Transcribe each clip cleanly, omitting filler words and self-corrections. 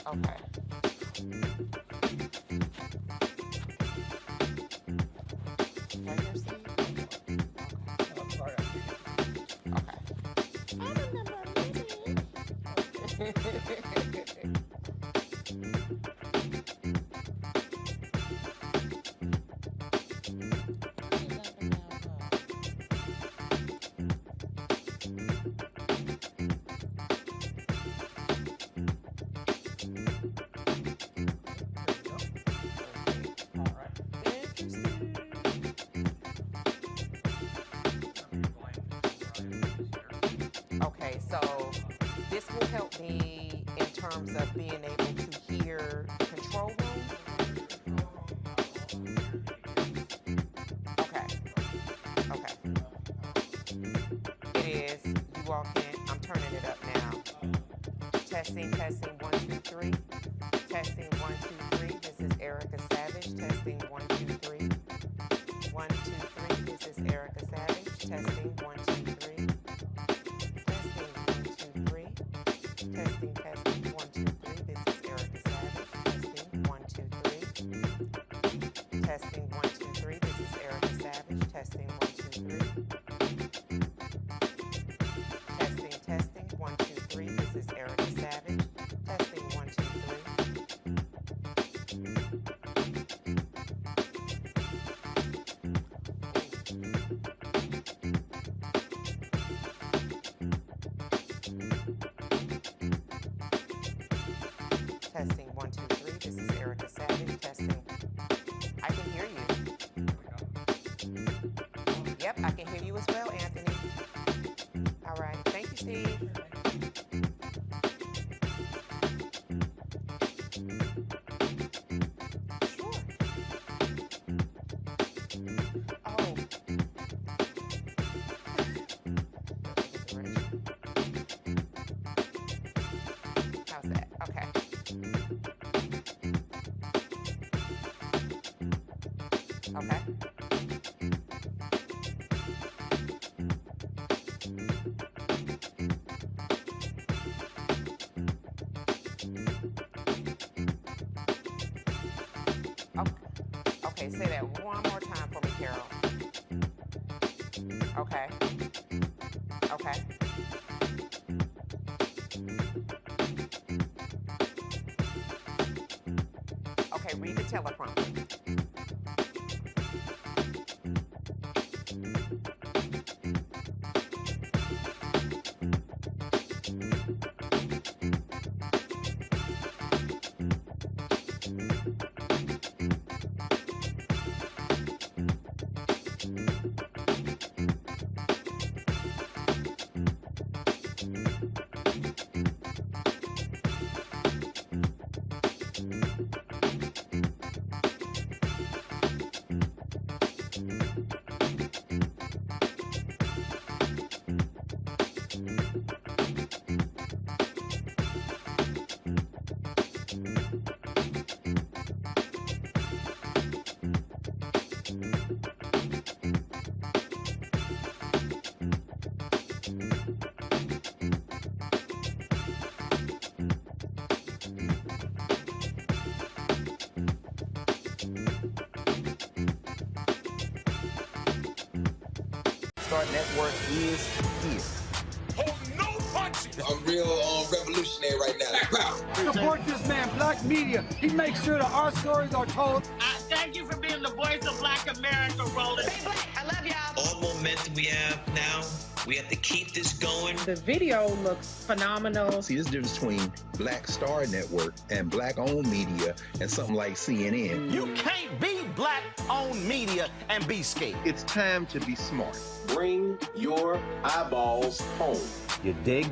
Okay. Right here, Steve? I'm sorry. Okay. I remember Okay, so this will help me in terms of being able to hear the control room. Okay, okay. It is. You all can. I'm turning it up now. Testing, testing, 1, 2, 3. Testing, 1, 2, 3. This is Erica Savage. Testing, 1, 2, 3. 1, 2, 3. This is Erica Savage. Testing, 1, 2, 3. Testing, 1, 2, 3. Testing, testing, 1, 2, 3. This is Erica Savage. Testing, 1, 2, 3. Testing, 1, 2, 3. This is Erica Savage. Testing, 1, 2, 3. Testing, testing, 1, 2, 3. This is Erica Savage. Testing, 1, 2, 3. Testing, 1, 2, 3. This is Erica Savage. Testing. I can hear you. Yep, I can hear you as well, Anthony. All right. Thank you, Steve. Sure. Oh. How's that? Okay. Okay. Okay, say that one more time for me, Carol. Okay. Okay. Okay, read the teleprompter. Network is here. Hold no punches. I'm real revolutionary right now. Support this man, Black Media. He makes sure that our stories are told. Thank you for being the voice of Black America, Roland. Stay black. I love y'all. All momentum we have now, we have to keep this going. The video looks phenomenal. See, this difference between Black Star Network and Black-owned media and something like CNN. You can't be Black-owned media and be scared. It's time to be smart. Bring your eyeballs home. You dig?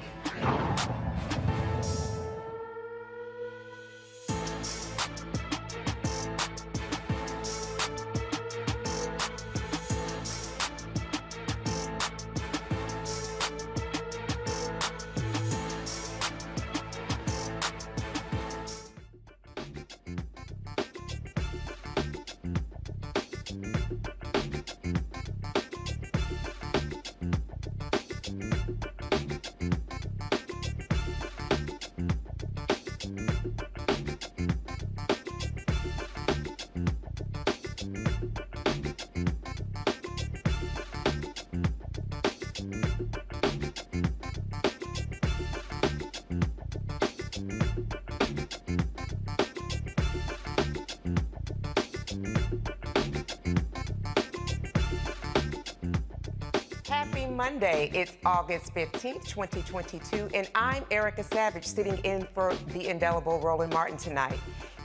Monday. It's August 15th, 2022, and I'm Erica Savage, sitting in for the indelible Roland Martin tonight.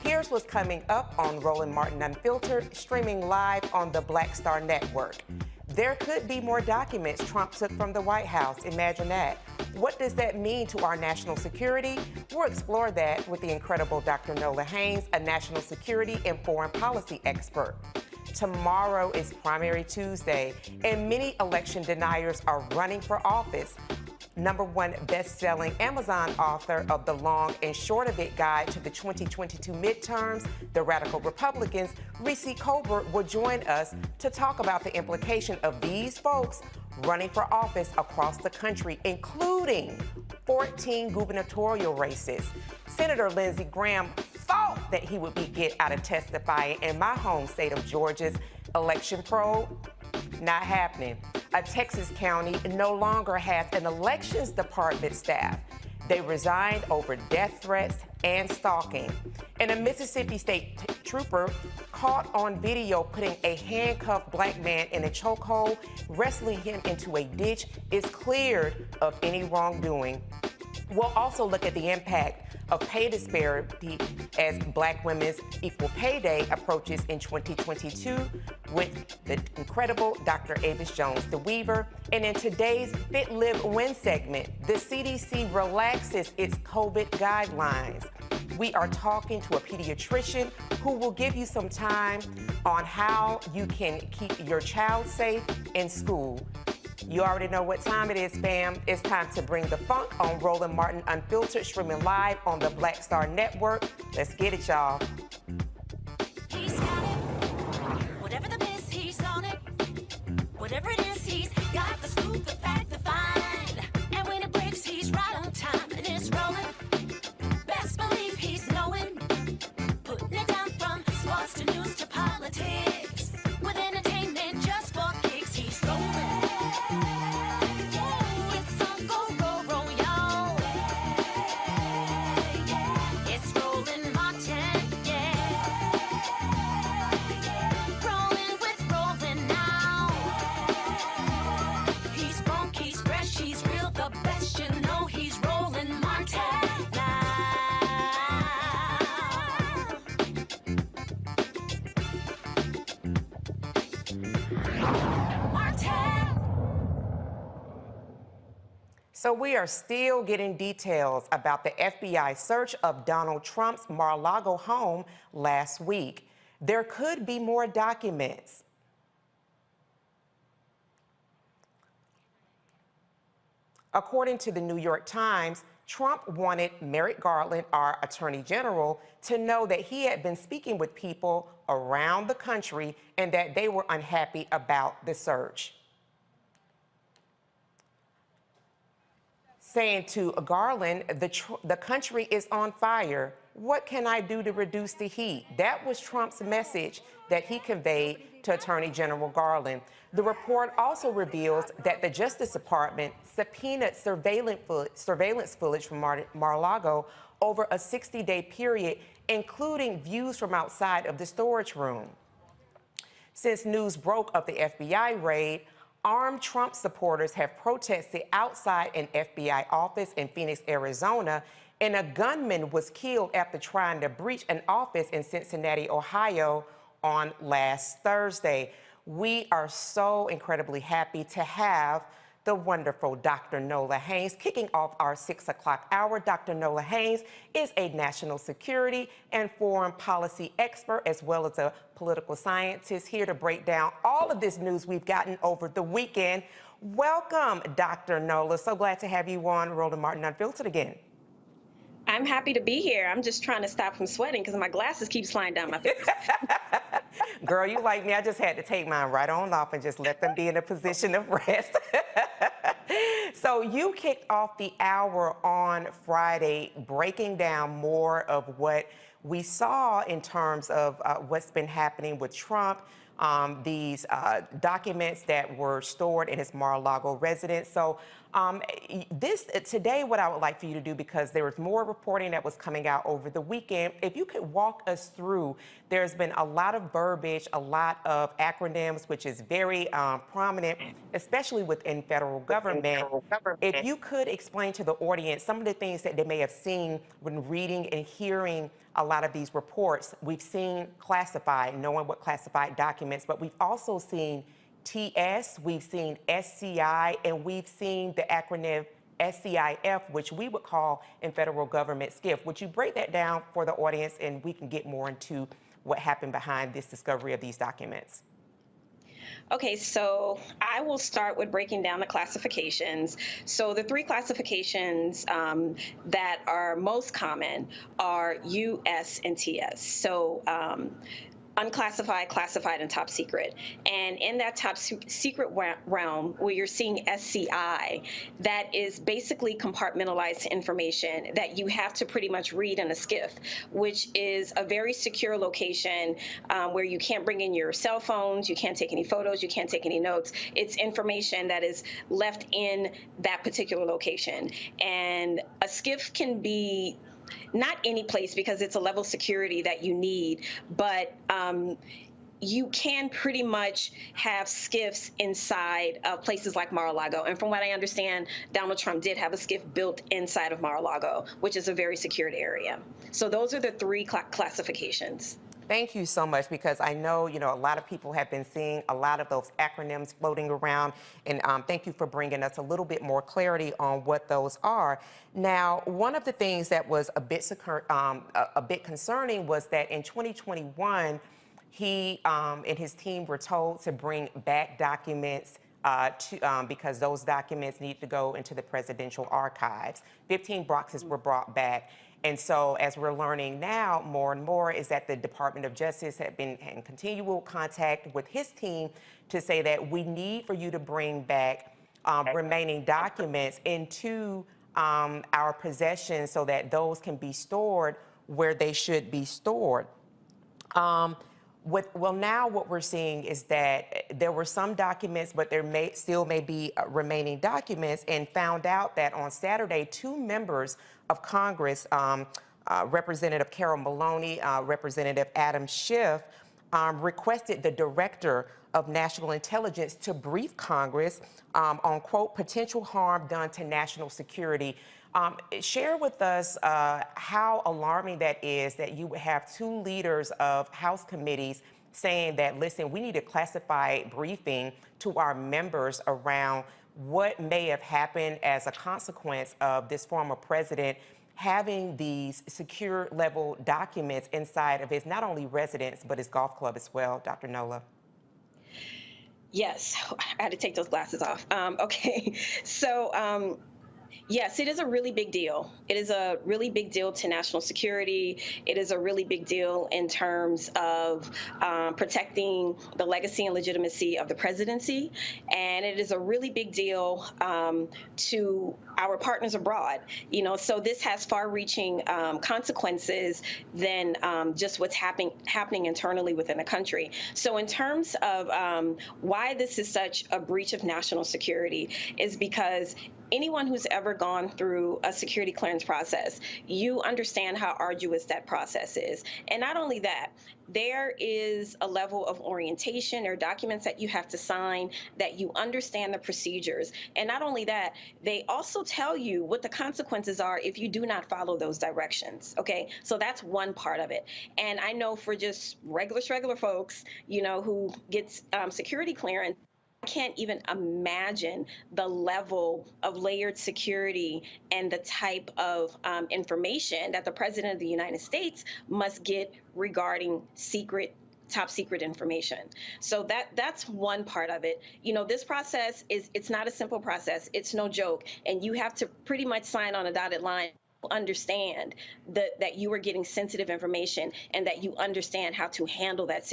Here's what's coming up on Roland Martin Unfiltered, streaming live on the Black Star Network. There could be more documents Trump took from the White House. Imagine that. What does that mean to our national security? We'll explore that with the incredible Dr. Nola Haynes, a national security and foreign policy expert. Tomorrow is Primary Tuesday, and many election deniers are running for office. #1 best-selling Amazon author of The Long and Short of It Guide to the 2022 Midterms, The Radical Republicans, Reecie Colbert will join us to talk about the implication of these folks running for office across the country, including 14 gubernatorial races. Senator Lindsey Graham thought that he would get out of testifying in my home state of Georgia's election probe. Not happening. A Texas county no longer has an elections department staff. They resigned over death threats and stalking. And a Mississippi state trooper caught on video putting a handcuffed black man in a chokehold, wrestling him into a ditch, is cleared of any wrongdoing. We'll also look at the impact of pay disparity as Black Women's Equal Pay Day approaches in 2022 with the incredible Dr. Avis Jones, the Weaver. And in today's Fit, Live, Win segment, the CDC relaxes its COVID guidelines. We are talking to a pediatrician who will give you some time on how you can keep your child safe in school. You already know what time it is, fam. It's time to bring the funk on Roland Martin Unfiltered, streaming live on the Black Star Network. Let's get it, y'all. He's got it. Whatever the miss, he's on it. Whatever it is, he's got the scoop, the fact, the find. And when it breaks, he's right on time, and it's rolling. Best believe he's knowing. Putting it down from sports to news to politics. With entertainment just for kicks, he's rolling. So we are still getting details about the FBI search of Donald Trump's Mar-a-Lago home last week. There could be more documents. According to the New York Times, Trump wanted Merrick Garland, our Attorney General, to know that he had been speaking with people around the country and that they were unhappy about the search. Saying to Garland, the country is on fire. What can I do to reduce the heat? That was Trump's message that he conveyed to Attorney General Garland. The report also reveals that the Justice Department subpoenaed surveillance footage from Mar-a-Lago over a 60-day period, including views from outside of the storage room. Since news broke of the FBI raid, armed Trump supporters have protested outside an FBI office in Phoenix, Arizona, and a gunman was killed after trying to breach an office in Cincinnati, Ohio on last Thursday. We are so incredibly happy to have the wonderful Dr. Nola Haynes kicking off our 6 o'clock hour. Dr. Nola Haynes is a national security and foreign policy expert, as well as a political scientist, here to break down all of this news we've gotten over the weekend. Welcome, Dr. Nola. So glad to have you on Roland Martin Unfiltered again. I'm happy to be here. I'm just trying to stop from sweating because my glasses keep sliding down my face. Girl, you like me. I just had to take mine right on off and just let them be in a position of rest. So you kicked off the hour on Friday, breaking down more of what we saw in terms of what's been happening with Trump, these documents that were stored in his Mar-a-Lago residence. So today, what I would like for you to do, because there was more reporting that was coming out over the weekend, if you could walk us through, there's been a lot of verbiage, a lot of acronyms, which is very prominent, especially within federal government. If you could explain to the audience some of the things that they may have seen when reading and hearing a lot of these reports. We've seen classified, knowing what classified documents, but we've also seen TS, we've seen SCI, and we've seen the acronym SCIF, which we would call in federal government SCIF. Would you break that down for the audience, and we can get more into what happened behind this discovery of these documents? Okay, so I will start with breaking down the classifications. So the three classifications that are most common are U, S, and TS. So unclassified, classified, and top secret. And in that top secret realm, where you're seeing SCI, that is basically compartmentalized information that you have to pretty much read in a SCIF, which is a very secure location where you can't bring in your cell phones, you can't take any photos, you can't take any notes. It's information that is left in that particular location. And a SCIF can be not any place because it's a level of security that you need, but you can pretty much have SCIFs inside of places like Mar-a-Lago. And from what I understand, Donald Trump did have a SCIF built inside of Mar-a-Lago, which is a very secured area. So those are the three classifications. Thank you so much, because I know, a lot of people have been seeing a lot of those acronyms floating around, and thank you for bringing us a little bit more clarity on what those are. Now, one of the things that was a bit concerning was that in 2021, he and his team were told to bring back documents because those documents need to go into the presidential archives. 15 boxes were brought back. And so, as we're learning now more and more, is that the Department of Justice had been in continual contact with his team to say that we need for you to bring back remaining documents into our possession so that those can be stored where they should be stored. Now what we're seeing is that there were some documents, but there still may be remaining documents, and found out that on Saturday, 2 members of Congress, Representative Carol Maloney, Representative Adam Schiff, requested the Director of National Intelligence to brief Congress on, quote, potential harm done to national security. Share with us how alarming that is, that you would have 2 leaders of House committees saying that, listen, we need a classified briefing to our members around what may have happened as a consequence of this former president having these secure level documents inside of his not only residence, but his golf club as well, Dr. Nola. Yes, I had to take those glasses off. Okay, so yes, it is a really big deal. It is a really big deal to national security. It is a really big deal in terms of protecting the legacy and legitimacy of the presidency. And it is a really big deal to our partners abroad. So this has far-reaching consequences than just what's happening internally within the country. So in terms of why this is such a breach of national security is because anyone who's ever gone through a security clearance process, you understand how arduous that process is. And not only that, there is a level of orientation or documents that you have to sign, that you understand the procedures. And not only that, they also tell you what the consequences are if you do not follow those directions. Okay, so that's one part of it. And I know for just regular folks, who gets security clearance, I can't even imagine the level of layered security and the type of information that the President of the United States must get regarding top secret information. So that's one part of it. This process it's not a simple process. It's no joke. And you have to pretty much sign on a dotted line, understand that you are getting sensitive information and that you understand how to handle that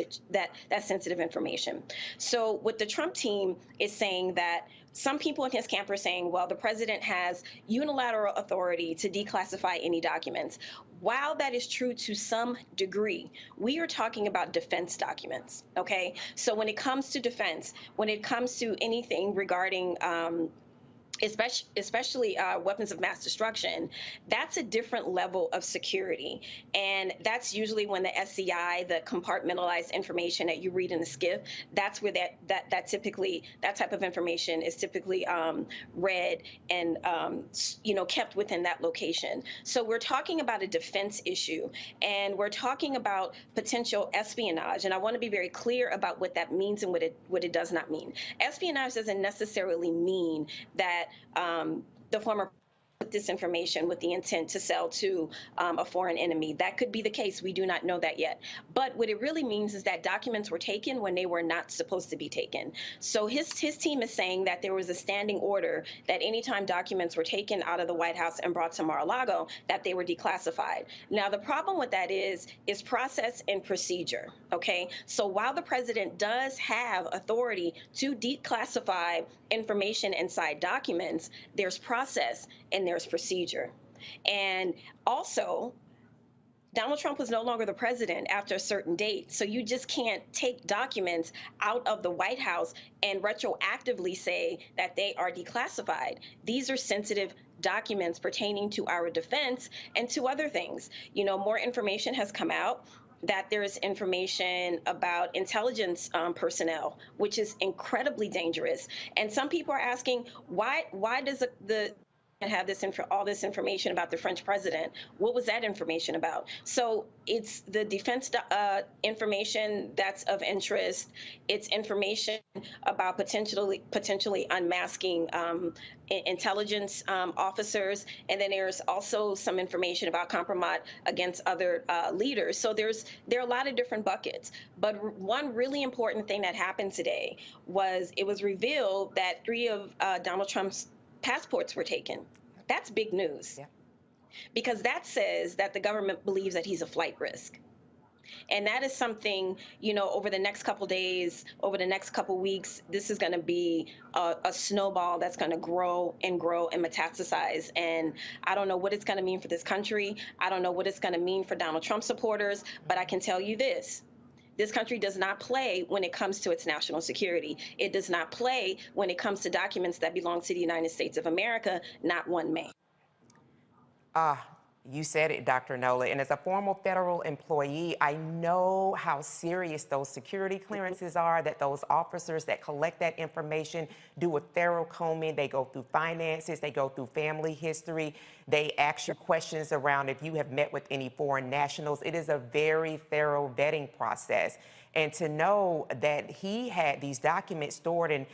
sensitive information. So what the Trump team is saying, that some people in his camp are saying, well, the president has unilateral authority to declassify any documents. While that is true to some degree, we are talking about defense documents, okay? So when it comes to defense, when it comes to anything regarding especially weapons of mass destruction, that's a different level of security. And that's usually when the SCI, the compartmentalized information that you read in the SCIF, that's where that typically, that type of information is typically read and, kept within that location. So we're talking about a defense issue, and we're talking about potential espionage. And I want to be very clear about what that means and what it does not mean. Espionage doesn't necessarily mean that the former put this information with the intent to sell to a foreign enemy. That could be the case. We do not know that yet. But what it really means is that documents were taken when they were not supposed to be taken. So his team is saying that there was a standing order that anytime documents were taken out of the White House and brought to Mar-a-Lago, that they were declassified. Now, the problem with that is process and procedure, okay? So while the president does have authority to declassify information inside documents, there's process and there's procedure. And also, Donald Trump was no longer the president after a certain date. So you just can't take documents out of the White House and retroactively say that they are declassified. These are sensitive documents pertaining to our defense and to other things. You know, more information has come out that there is information about intelligence personnel, which is incredibly dangerous. And some people are asking, why does the have all this information about the French president? What was that information about? So it's the defense information that's of interest. It's information about potentially unmasking intelligence officers, and then there's also some information about compromise against other leaders. So there are a lot of different buckets. But one really important thing that happened today was it was revealed that 3 of Donald Trump's passports were taken. That's big news, because that says that the government believes that he's a flight risk. And that is something, over the next couple days, over the next couple weeks, this is going to be a snowball that's going to grow and metastasize. And I don't know what it's going to mean for this country. I don't know what it's going to mean for Donald Trump supporters, but I can tell you this. This country does not play when it comes to its national security. It does not play when it comes to documents that belong to the United States of America, not one may. You said it, Dr. Nola. And as a former federal employee, I know how serious those security clearances are, that those officers that collect that information do a thorough combing. They go through finances, they go through family history. They ask you questions around if you have met with any foreign nationals. It is a very thorough vetting process. And to know that he had these documents stored, and,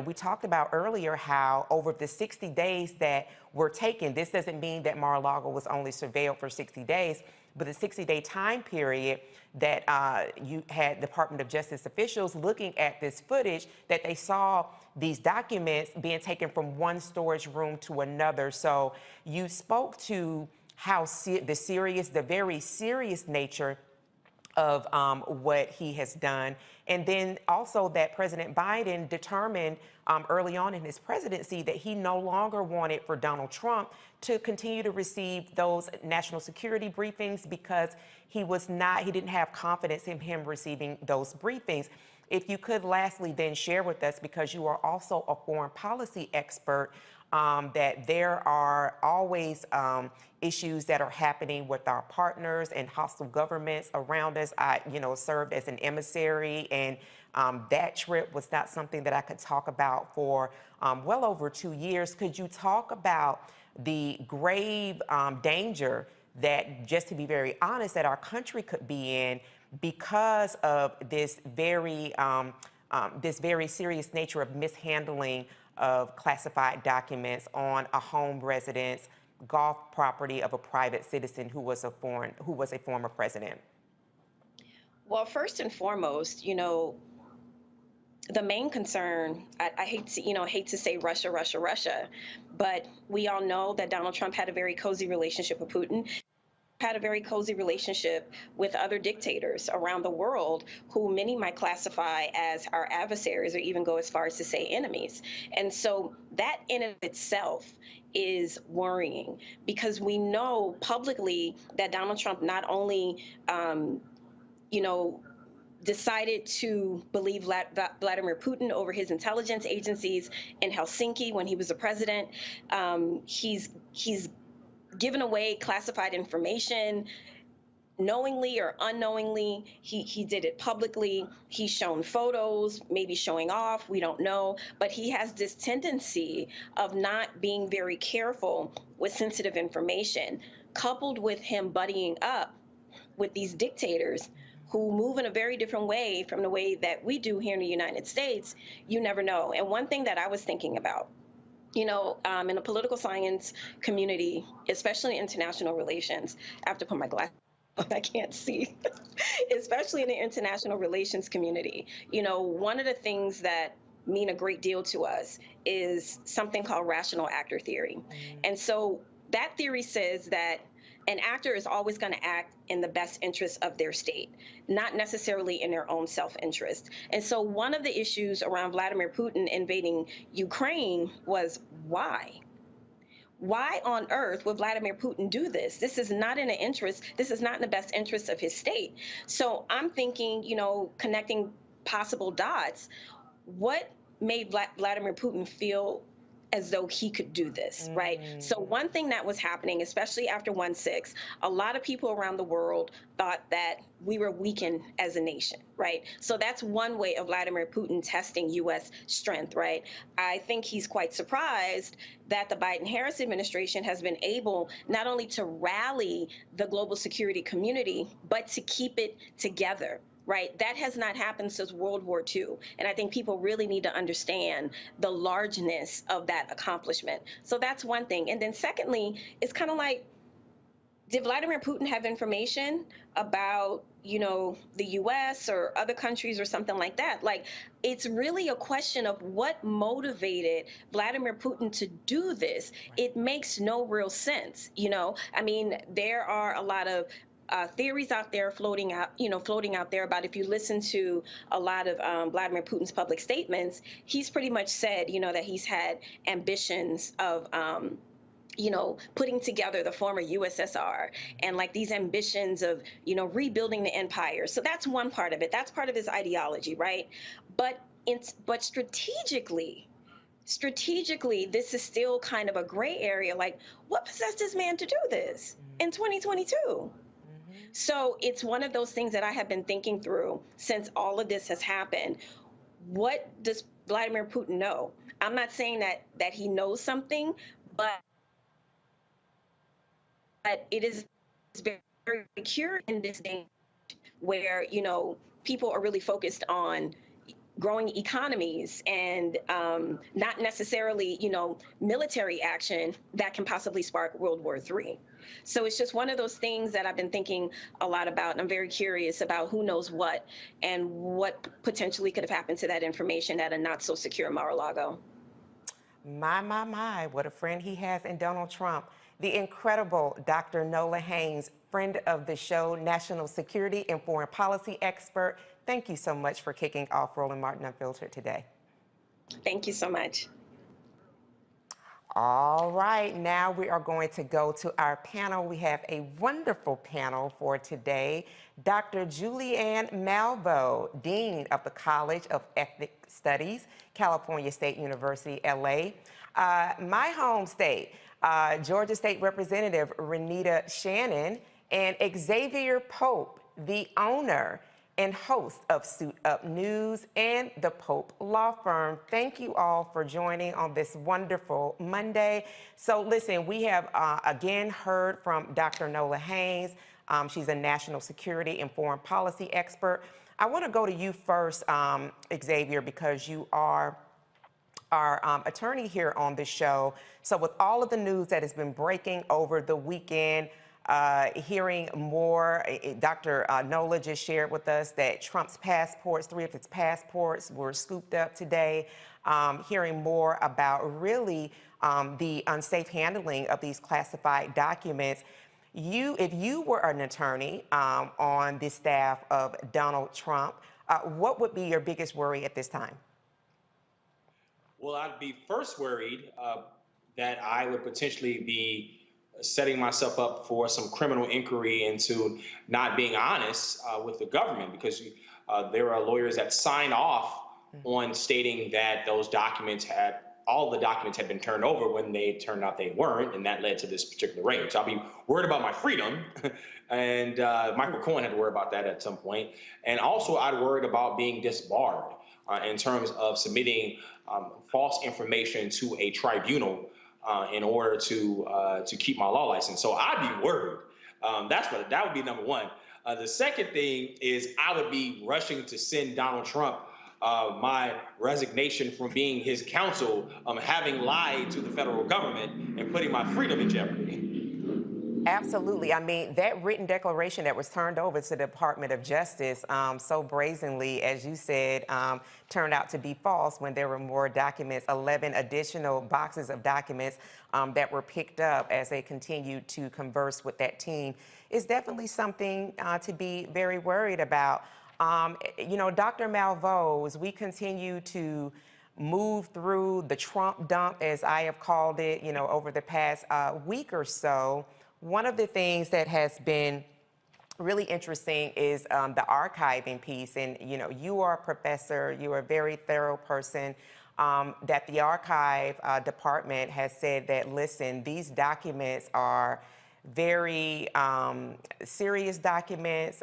we talked about earlier how over the 60 days that were taken, this doesn't mean that Mar-a-Lago was only surveilled for 60 days, but the 60-day time period that you had Department of Justice officials looking at this footage, that they saw these documents being taken from one storage room to another. So you spoke to how the very serious nature of what he has done. And then also that President Biden determined early on in his presidency that he no longer wanted for Donald Trump to continue to receive those national security briefings because he didn't have confidence in him receiving those briefings. If you could lastly then share with us, because you are also a foreign policy expert, that there are always issues that are happening with our partners and hostile governments around us. I, served as an emissary, and that trip was not something that I could talk about for well over 2 years. Could you talk about the grave danger that, just to be very honest, that our country could be in because of this very serious nature of mishandling of classified documents on a home residence, golf property of a private citizen who was a former president? Well, first and foremost, the main concern, I hate to say Russia, but we all know that Donald Trump had a very cozy relationship with Putin. had a very cozy relationship with other dictators around the world who many might classify as our adversaries or even go as far as to say enemies. And so that in of itself is worrying because we know publicly that Donald Trump not only, decided to believe Vladimir Putin over his intelligence agencies in Helsinki when he was the president. He's given away classified information knowingly or unknowingly. He did it publicly. He's shown photos, maybe showing off, we don't know, but he has this tendency of not being very careful with sensitive information, coupled with him buddying up with these dictators who move in a very different way from the way that we do here in the United States. You never know. And one thing that I was thinking about, in the political science community, especially international relations, I have to put my glasses on, I can't see, especially in the international relations community, one of the things that mean a great deal to us is something called rational actor theory. And so that theory says that an actor is always going to act in the best interest of their state, not necessarily in their own self-interest. And so one of the issues around Vladimir Putin invading Ukraine was why? Why on earth would Vladimir Putin do this? This is not in the interest, this is not in the best interest of his state. So I'm thinking, connecting possible dots, what made Vladimir Putin feel as though he could do this, right? So one thing that was happening, especially after 1/6, a lot of people around the world thought that we were weakened as a nation, right? So that's one way of Vladimir Putin testing U.S. strength, right? I think he's quite surprised that the Biden-Harris administration has been able not only to rally the global security community, but to keep it together. Right? That has not happened since World War II. And I think people really need to understand the largeness of that accomplishment. So that's one thing. And then secondly, it's kind of like, did Vladimir Putin have information about, the US or other countries or something like that? Like, it's really a question of what motivated Vladimir Putin to do this. It makes no real sense. I mean, there are a lot of theories out there floating out there about, if you listen to a lot of Vladimir Putin's public statements, he's pretty much said, that he's had ambitions of, putting together the former USSR and like these ambitions of, rebuilding the empire. So that's one part of it. That's part of his ideology, right? But strategically, this is still kind of a gray area. Like, what possessed this man to do this in 2022? So it's one of those things that I have been thinking through since all of this has happened. What does Vladimir Putin know? I'm not saying that he knows something, but it is very curious in this day where, people are really focused on growing economies and not necessarily, military action that can possibly spark World War III. So it's just one of those things that I've been thinking a lot about, and I'm very curious about who knows what and what potentially could have happened to that information at a not so secure Mar-a-Lago. My, what a friend he has in Donald Trump. The incredible Dr. Nola Haynes, friend of the show, national security and foreign policy expert. Thank you so much for kicking off Roland Martin Unfiltered today. Thank you so much. All right, now we are going to go to our panel. We have a wonderful panel for today. Dr. Julianne Malveaux, Dean of the College of Ethnic Studies, California State University, LA. My home state, Georgia State Representative Renita Shannon, and Xavier Pope, the owner and host of Suit Up News and the Pope Law Firm. Thank you all for joining on this wonderful Monday. So listen, we have again heard from Dr. Nola Haynes. She's a national security and foreign policy expert. I want to go to you first, Xavier, because you are our attorney here on the show. So with all of the news that has been breaking over the weekend, hearing more, Dr. Nola just shared with us that Trump's passports, 3 of his passports were scooped up today. Hearing more about really the unsafe handling of these classified documents. if you were an attorney on the staff of Donald Trump, what would be your biggest worry at this time? Well, I'd be first worried that I would potentially be setting myself up for some criminal inquiry into not being honest with the government, because there are lawyers that sign off on stating that all the documents had been turned over when they turned out they weren't, and that led to this particular range. So I'll be worried about my freedom, and Michael Cohen had to worry about that at some point. And also I'd worried about being disbarred in terms of submitting false information to a tribunal in order to keep my law license. So I'd be worried. That would be number one. The second thing is I would be rushing to send Donald Trump my resignation from being his counsel, having lied to the federal government and putting my freedom in jeopardy. Absolutely. I mean, that written declaration that was turned over to the Department of Justice so brazenly, as you said, turned out to be false when there were more documents, 11 additional boxes of documents that were picked up as they continued to converse with that team, is definitely something to be very worried about. You know, Dr. Malveaux, we continue to move through the Trump dump, as I have called it, you know, over the past week or so. One of the things that has been really interesting is the archiving piece. And, you know, you are a professor, you are a very thorough person, that the archive department has said that, listen, these documents are very serious documents.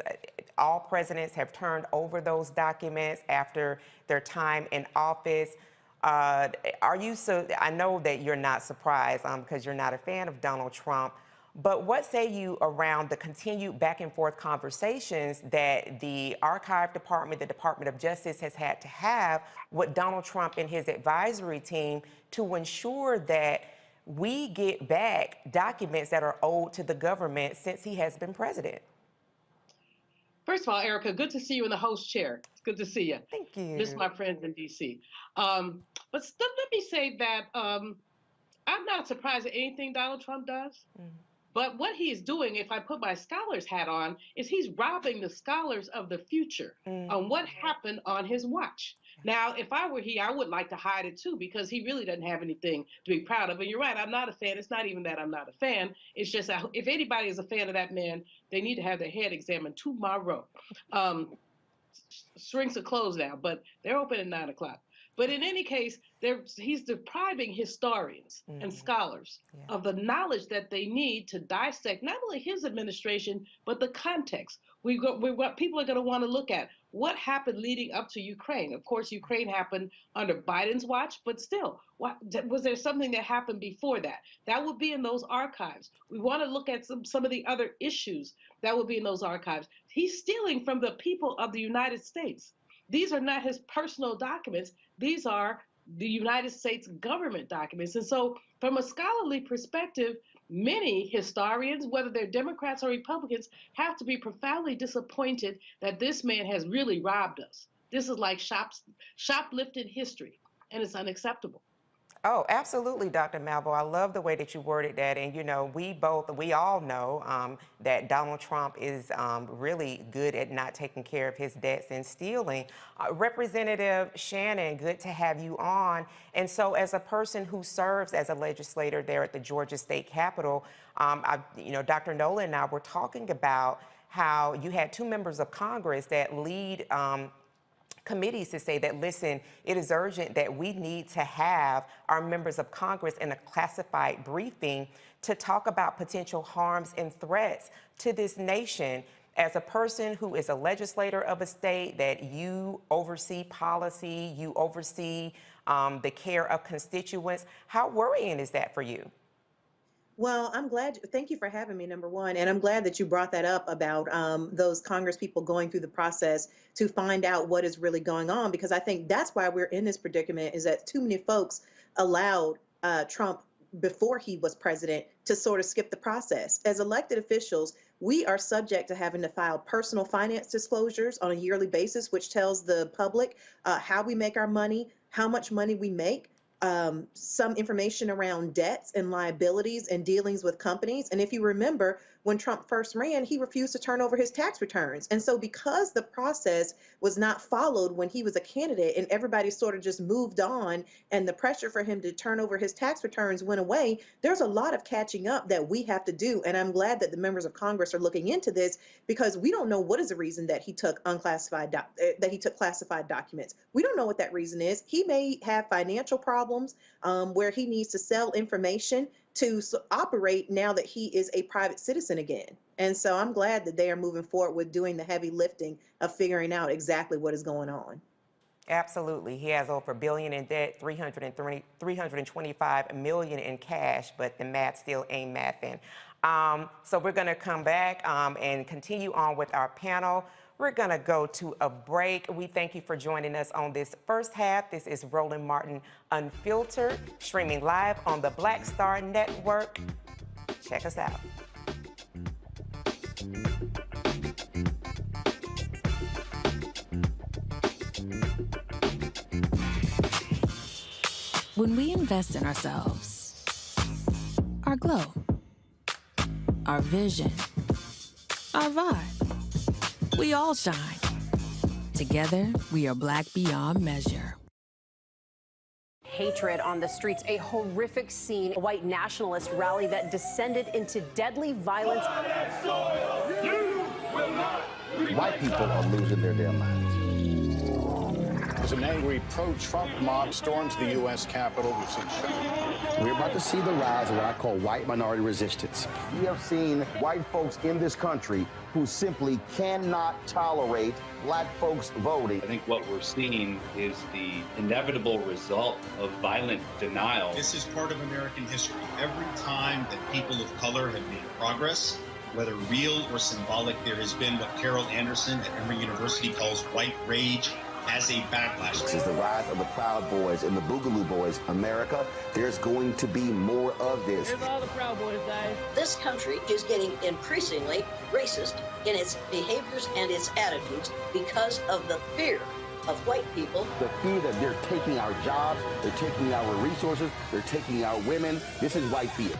All presidents have turned over those documents after their time in office. I know that you're not surprised because you're not a fan of Donald Trump, but what say you around the continued back and forth conversations that the archive department, the Department of Justice has had to have with Donald Trump and his advisory team to ensure that we get back documents that are owed to the government since he has been president? First of all, Erica, good to see you in the host chair. It's good to see you. Thank you. Miss my friends in D.C. But let me say that I'm not surprised at anything Donald Trump does. But what he is doing, if I put my scholar's hat on, is he's robbing the scholars of the future on what happened on his watch. Now, if I were he, I would like to hide it too, because he really doesn't have anything to be proud of. And you're right, I'm not a fan. It's not even that I'm not a fan. It's just that if anybody is a fan of that man, they need to have their head examined tomorrow. Shrinks are closed now, but they're open at 9 o'clock. But in any case, he's depriving historians and scholars of the knowledge that they need to dissect not only his administration, but the context. What people are going to want to look at what happened leading up to Ukraine. Of course, Ukraine happened under Biden's watch, but still, was there something that happened before that? That would be in those archives. We want to look at some of the other issues that would be in those archives. He's stealing from the people of the United States. These are not his personal documents. These are the United States government documents. And so from a scholarly perspective, many historians, whether they're Democrats or Republicans, have to be profoundly disappointed that this man has really robbed us. This is like shoplifting history, and it's unacceptable. Oh, absolutely, Dr. Malveaux. I love the way that you worded that. And, you know, we all know that Donald Trump is really good at not taking care of his debts and stealing. Representative Shannon, good to have you on. And so as a person who serves as a legislator there at the Georgia State Capitol, you know, Dr. Nola and I were talking about how you had two members of Congress that lead committees to say that, listen, it is urgent that we need to have our members of Congress in a classified briefing to talk about potential harms and threats to this nation. As a person who is a legislator of a state, that you oversee policy, you oversee the care of constituents, how worrying is that for you? Well, I'm glad. Thank you for having me, number one. And I'm glad that you brought that up about those Congress people going through the process to find out what is really going on, because I think that's why we're in this predicament, is that too many folks allowed Trump, before he was president, to sort of skip the process. As elected officials, we are subject to having to file personal finance disclosures on a yearly basis, which tells the public how we make our money, how much money we make. some information around debts and liabilities and dealings with companies. And if you remember, when Trump first ran, he refused to turn over his tax returns. And so because the process was not followed when he was a candidate and everybody sort of just moved on and the pressure for him to turn over his tax returns went away, there's a lot of catching up that we have to do. And I'm glad that the members of Congress are looking into this, because we don't know what is the reason that he took classified documents. We don't know what that reason is. He may have financial problems where he needs to sell information to operate now that he is a private citizen again. And so I'm glad that they are moving forward with doing the heavy lifting of figuring out exactly what is going on. Absolutely. He has over $1 billion in debt, 325 million in cash, but the math still ain't mathing. So we're going to come back and continue on with our panel. We're going to go to a break. We thank you for joining us on this first half. This is Roland Martin Unfiltered, streaming live on the Black Star Network. Check us out. When we invest in ourselves, our glow, our vision, our vibe, we all shine. Together, we are Black beyond measure. Hatred on the streets, a horrific scene, a white nationalist rally that descended into deadly violence. White people are losing their damn minds. As an angry pro-Trump mob storms the U.S. Capitol, we're about to see the rise of what I call white minority resistance. We have seen white folks in this country who simply cannot tolerate black folks voting. I think what we're seeing is the inevitable result of violent denial. This is part of American history. Every time that people of color have made progress, whether real or symbolic, there has been what Carol Anderson at Emory University calls white rage as a backlash. This is the rise of the Proud Boys and the Boogaloo Boys. America, there's going to be more of this. Here's all the Proud Boys, guys. This country is getting increasingly racist in its behaviors and its attitudes because of the fear of white people. The fear that they're taking our jobs, they're taking our resources, they're taking our women. This is white fear.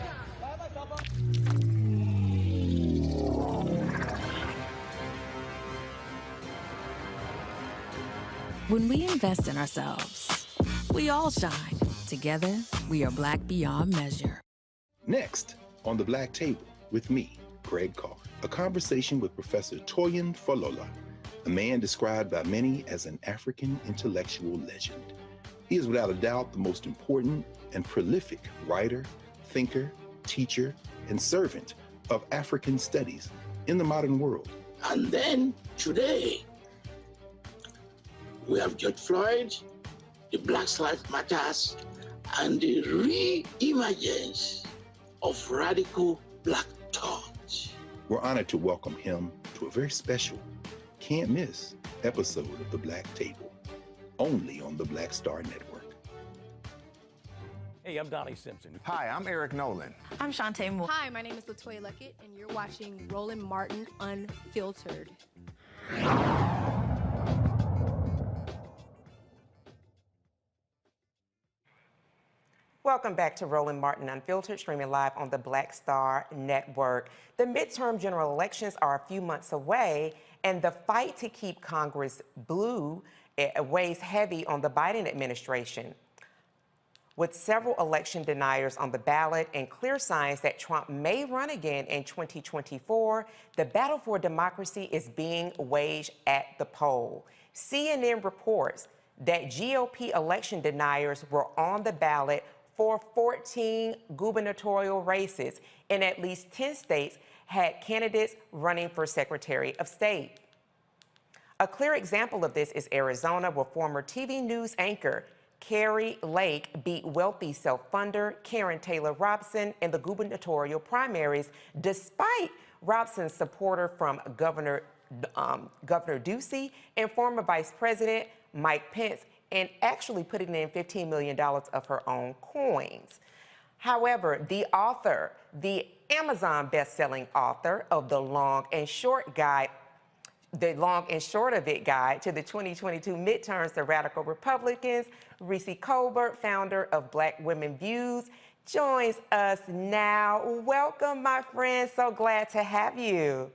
When we invest in ourselves, we all shine. Together, we are Black beyond measure. Next, on the Black Table with me, Greg Carr, a conversation with Professor Toyin Falola, a man described by many as an African intellectual legend. He is without a doubt the most important and prolific writer, thinker, teacher, and servant of African studies in the modern world. And then today, we have George Floyd, the Black Lives Matters, and the re-emergence of radical black thought. We're honored to welcome him to a very special, can't miss episode of The Black Table, only on the Black Star Network. Hey, I'm Donnie Simpson. Hi, I'm Eric Nolan. I'm Shantae Moore. Hi, my name is Latoya Luckett, and you're watching Roland Martin Unfiltered. Welcome back to Roland Martin Unfiltered, streaming live on the Black Star Network. The midterm general elections are a few months away, and the fight to keep Congress blue weighs heavy on the Biden administration. With several election deniers on the ballot and clear signs that Trump may run again in 2024, the battle for democracy is being waged at the poll. CNN reports that GOP election deniers were on the ballot for 14 gubernatorial races, and at least 10 states had candidates running for Secretary of State. A clear example of this is Arizona, where former TV news anchor Carrie Lake beat wealthy self-funder Karen Taylor Robson in the gubernatorial primaries, despite Robson's supporter from Governor Ducey and former Vice President Mike Pence, and actually putting in $15 million of her own coins. However, the Amazon best-selling author of The Long and Short Guide, the long and short of it guide to the 2022 midterms, the radical Republicans. Reecie Colbert, founder of Black Women Views, joins us now. Welcome, my friend. So glad to have you.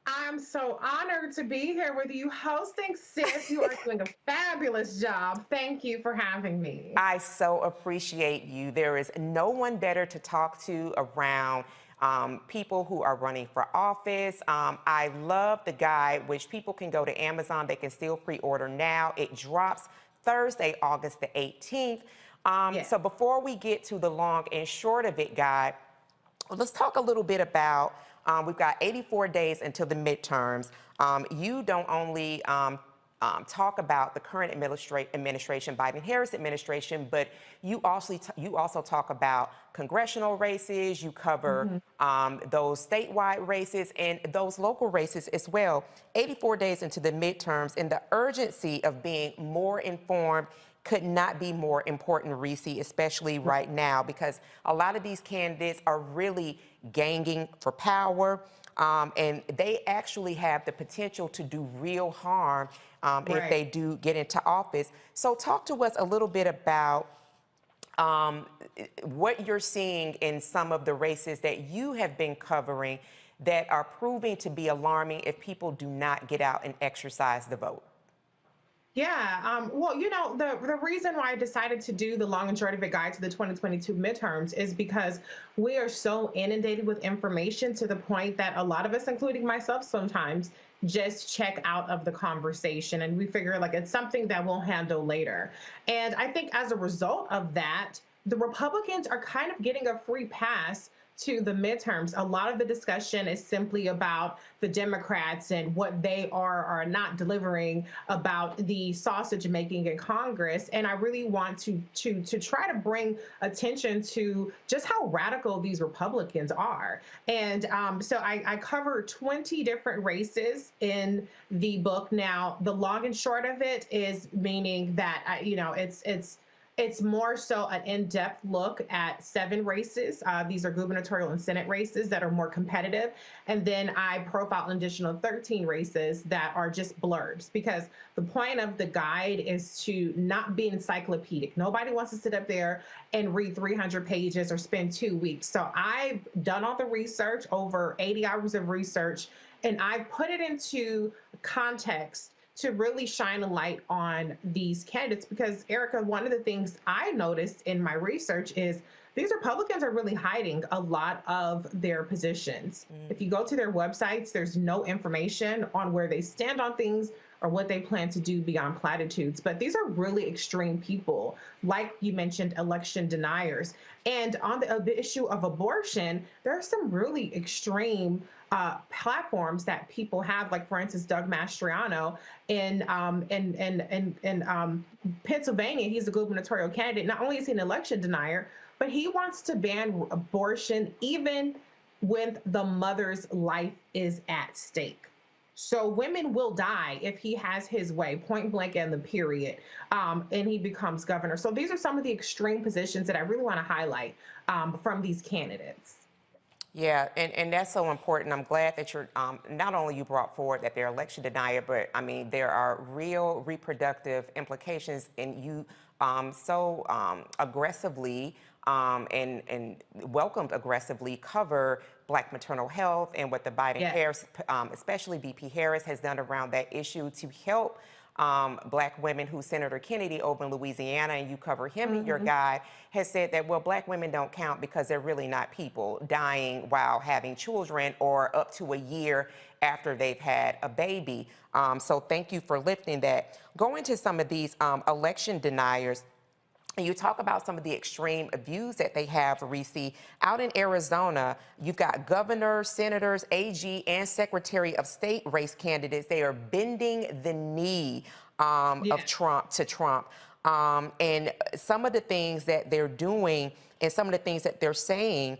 I'm so honored to be here with you hosting, sis. You are doing a fabulous job. Thank you for having me. I so appreciate you. There is no one better to talk to around people who are running for office. I love the guide, which people can go to Amazon. They can still pre-order now. It drops Thursday, August the 18th. So before we get to the long and short of it guide, let's talk a little bit about, we've got 84 days until the midterms. You don't only talk about the current administration, Biden-Harris administration, but you also talk about congressional races. You cover those statewide races and those local races as well. 84 days into the midterms, and the urgency of being more informed could not be more important, Reecie, especially right now, because a lot of these candidates are really ganging for power, and they actually have the potential to do real harm if they do get into office. So talk to us a little bit about what you're seeing in some of the races that you have been covering that are proving to be alarming if people do not get out and exercise the vote. Yeah, well, you know, the reason why I decided to do the long and short of it guide to the 2022 midterms is because we are so inundated with information to the point that a lot of us, including myself sometimes, just check out of the conversation and we figure like it's something that we'll handle later. And I think as a result of that, the Republicans are kind of getting a free pass to the midterms. A lot of the discussion is simply about the Democrats and what they are not delivering about the sausage making in Congress. And I really want to try to bring attention to just how radical these Republicans are. And so I cover 20 different races in the book. Now, the long and short of it is meaning that, you know, it's more so an in-depth look at 7 races. These are gubernatorial and Senate races that are more competitive. And then I profile an additional 13 races that are just blurbs, because the point of the guide is to not be encyclopedic. Nobody wants to sit up there and read 300 pages or spend 2 weeks. So I've done all the research, over 80 hours of research, and I put it into context to really shine a light on these candidates. Because, Erica, one of the things I noticed in my research is these Republicans are really hiding a lot of their positions. If you go to their websites, there's no information on where they stand on things or what they plan to do beyond platitudes. But these are really extreme people, like you mentioned, election deniers. And on the issue of abortion, there are some really extreme platforms that people have, like, for instance, Doug Mastriano in Pennsylvania. He's a gubernatorial candidate. Not only is he an election denier, but he wants to ban abortion even when the mother's life is at stake. So women will die if he has his way, point blank and the period, and he becomes governor. So these are some of the extreme positions that I really want to highlight from these candidates. Yeah, and that's so important. I'm glad that you're, not only you brought forward that they're election denier, but I mean, there are real reproductive implications, and you so aggressively and welcomed aggressively cover Black maternal health and what the Biden-Harris, especially VP Harris, has done around that issue to help Black women, who Senator Kennedy over in Louisiana, and you cover him in your guide, has said that, well, Black women don't count because they're really not people dying while having children or up to a year after they've had a baby. So thank you for lifting that. Going to some of these election deniers, and you talk about some of the extreme views that they have, Reecie. Out in Arizona, you've got governors, senators, AG, and Secretary of State race candidates. They are bending the knee of Trump to Trump. And some of the things that they're doing and some of the things that they're saying,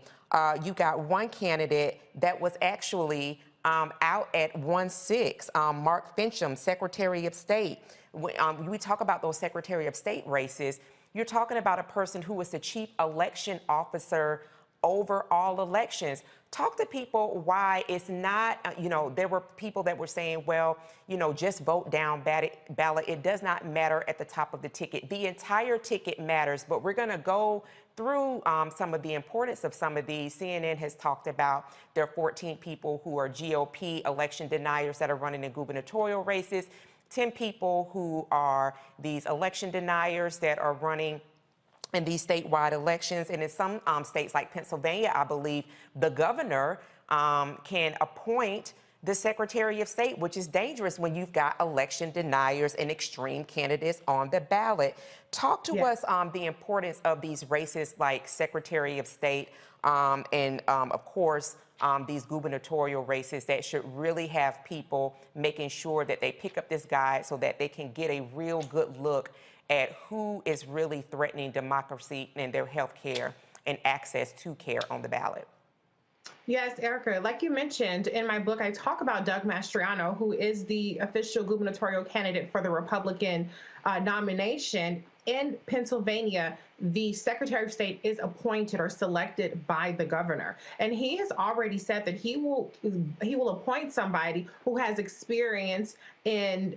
you got one candidate that was actually out at 1-6, Mark Fincham, Secretary of State. We talk about those Secretary of State races. You're talking about a person who was the chief election officer overall elections. Talk to people why it's not, there were people that were saying, well, just vote down ballot. It does not matter at the top of the ticket. The entire ticket matters, but we're going to go through some of the importance of some of these. CNN has talked about there are 14 people who are GOP election deniers that are running in gubernatorial races, 10 people who are these election deniers that are running in these statewide elections. And in some states like Pennsylvania, I believe the governor can appoint the Secretary of State, which is dangerous when you've got election deniers and extreme candidates on the ballot. Talk to us on the importance of these races like Secretary of State and, of course, these gubernatorial races that should really have people making sure that they pick up this guide so that they can get a real good look at who is really threatening democracy and their health care and access to care on the ballot. Yes, Erica, like you mentioned in my book, I talk about Doug Mastriano, who is the official gubernatorial candidate for the Republican nomination. In Pennsylvania, the Secretary of State is appointed or selected by the governor. And he has already said that he will appoint somebody who has experience in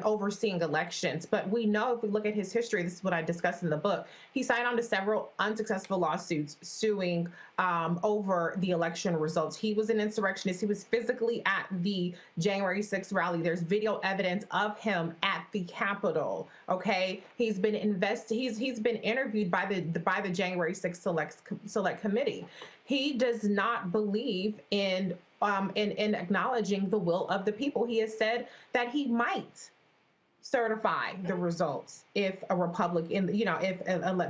overseeing elections. But we know, if we look at his history, this is what I discussed in the book, he signed on to several unsuccessful lawsuits suing over the election results. He was an insurrectionist. He was physically at the January 6th rally. There's video evidence of him at the Capitol. Okay, he's been he's been interviewed by the January 6th select committee. He does not believe in acknowledging the will of the people. He has said that he might certify the results if a Republican,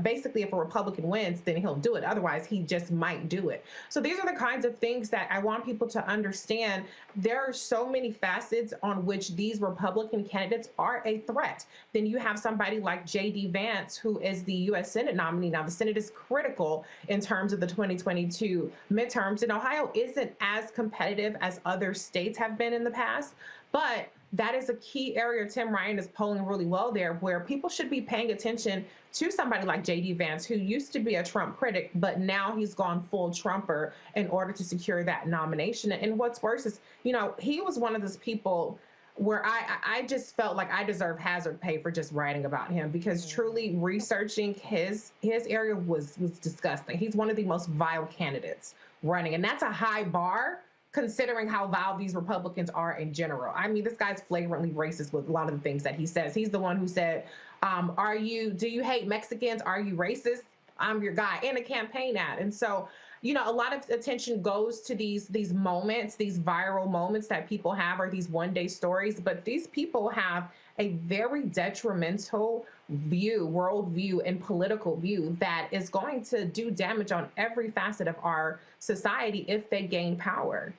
basically if a Republican wins, then he'll do it. Otherwise, he just might do it. So these are the kinds of things that I want people to understand. There are so many facets on which these Republican candidates are a threat. Then you have somebody like J.D. Vance, who is the U.S. Senate nominee. Now, the Senate is critical in terms of the 2022 midterms, and Ohio isn't as competitive as other states have been in the past, but that is a key area. Tim Ryan is polling really well there, where people should be paying attention to somebody like J.D. Vance, who used to be a Trump critic, but now he's gone full Trumper in order to secure that nomination. And what's worse is, he was one of those people where I just felt like I deserve hazard pay for just writing about him, because truly researching his area was disgusting. He's one of the most vile candidates running, and that's a high bar, considering how vile these Republicans are in general. I mean, this guy's flagrantly racist with a lot of the things that he says. He's the one who said, do you hate Mexicans? Are you racist? I'm your guy, in a campaign ad. And so, a lot of attention goes to these moments, these viral moments that people have, or these one-day stories. But these people have a very detrimental worldview, and political view that is going to do damage on every facet of our society if they gain power.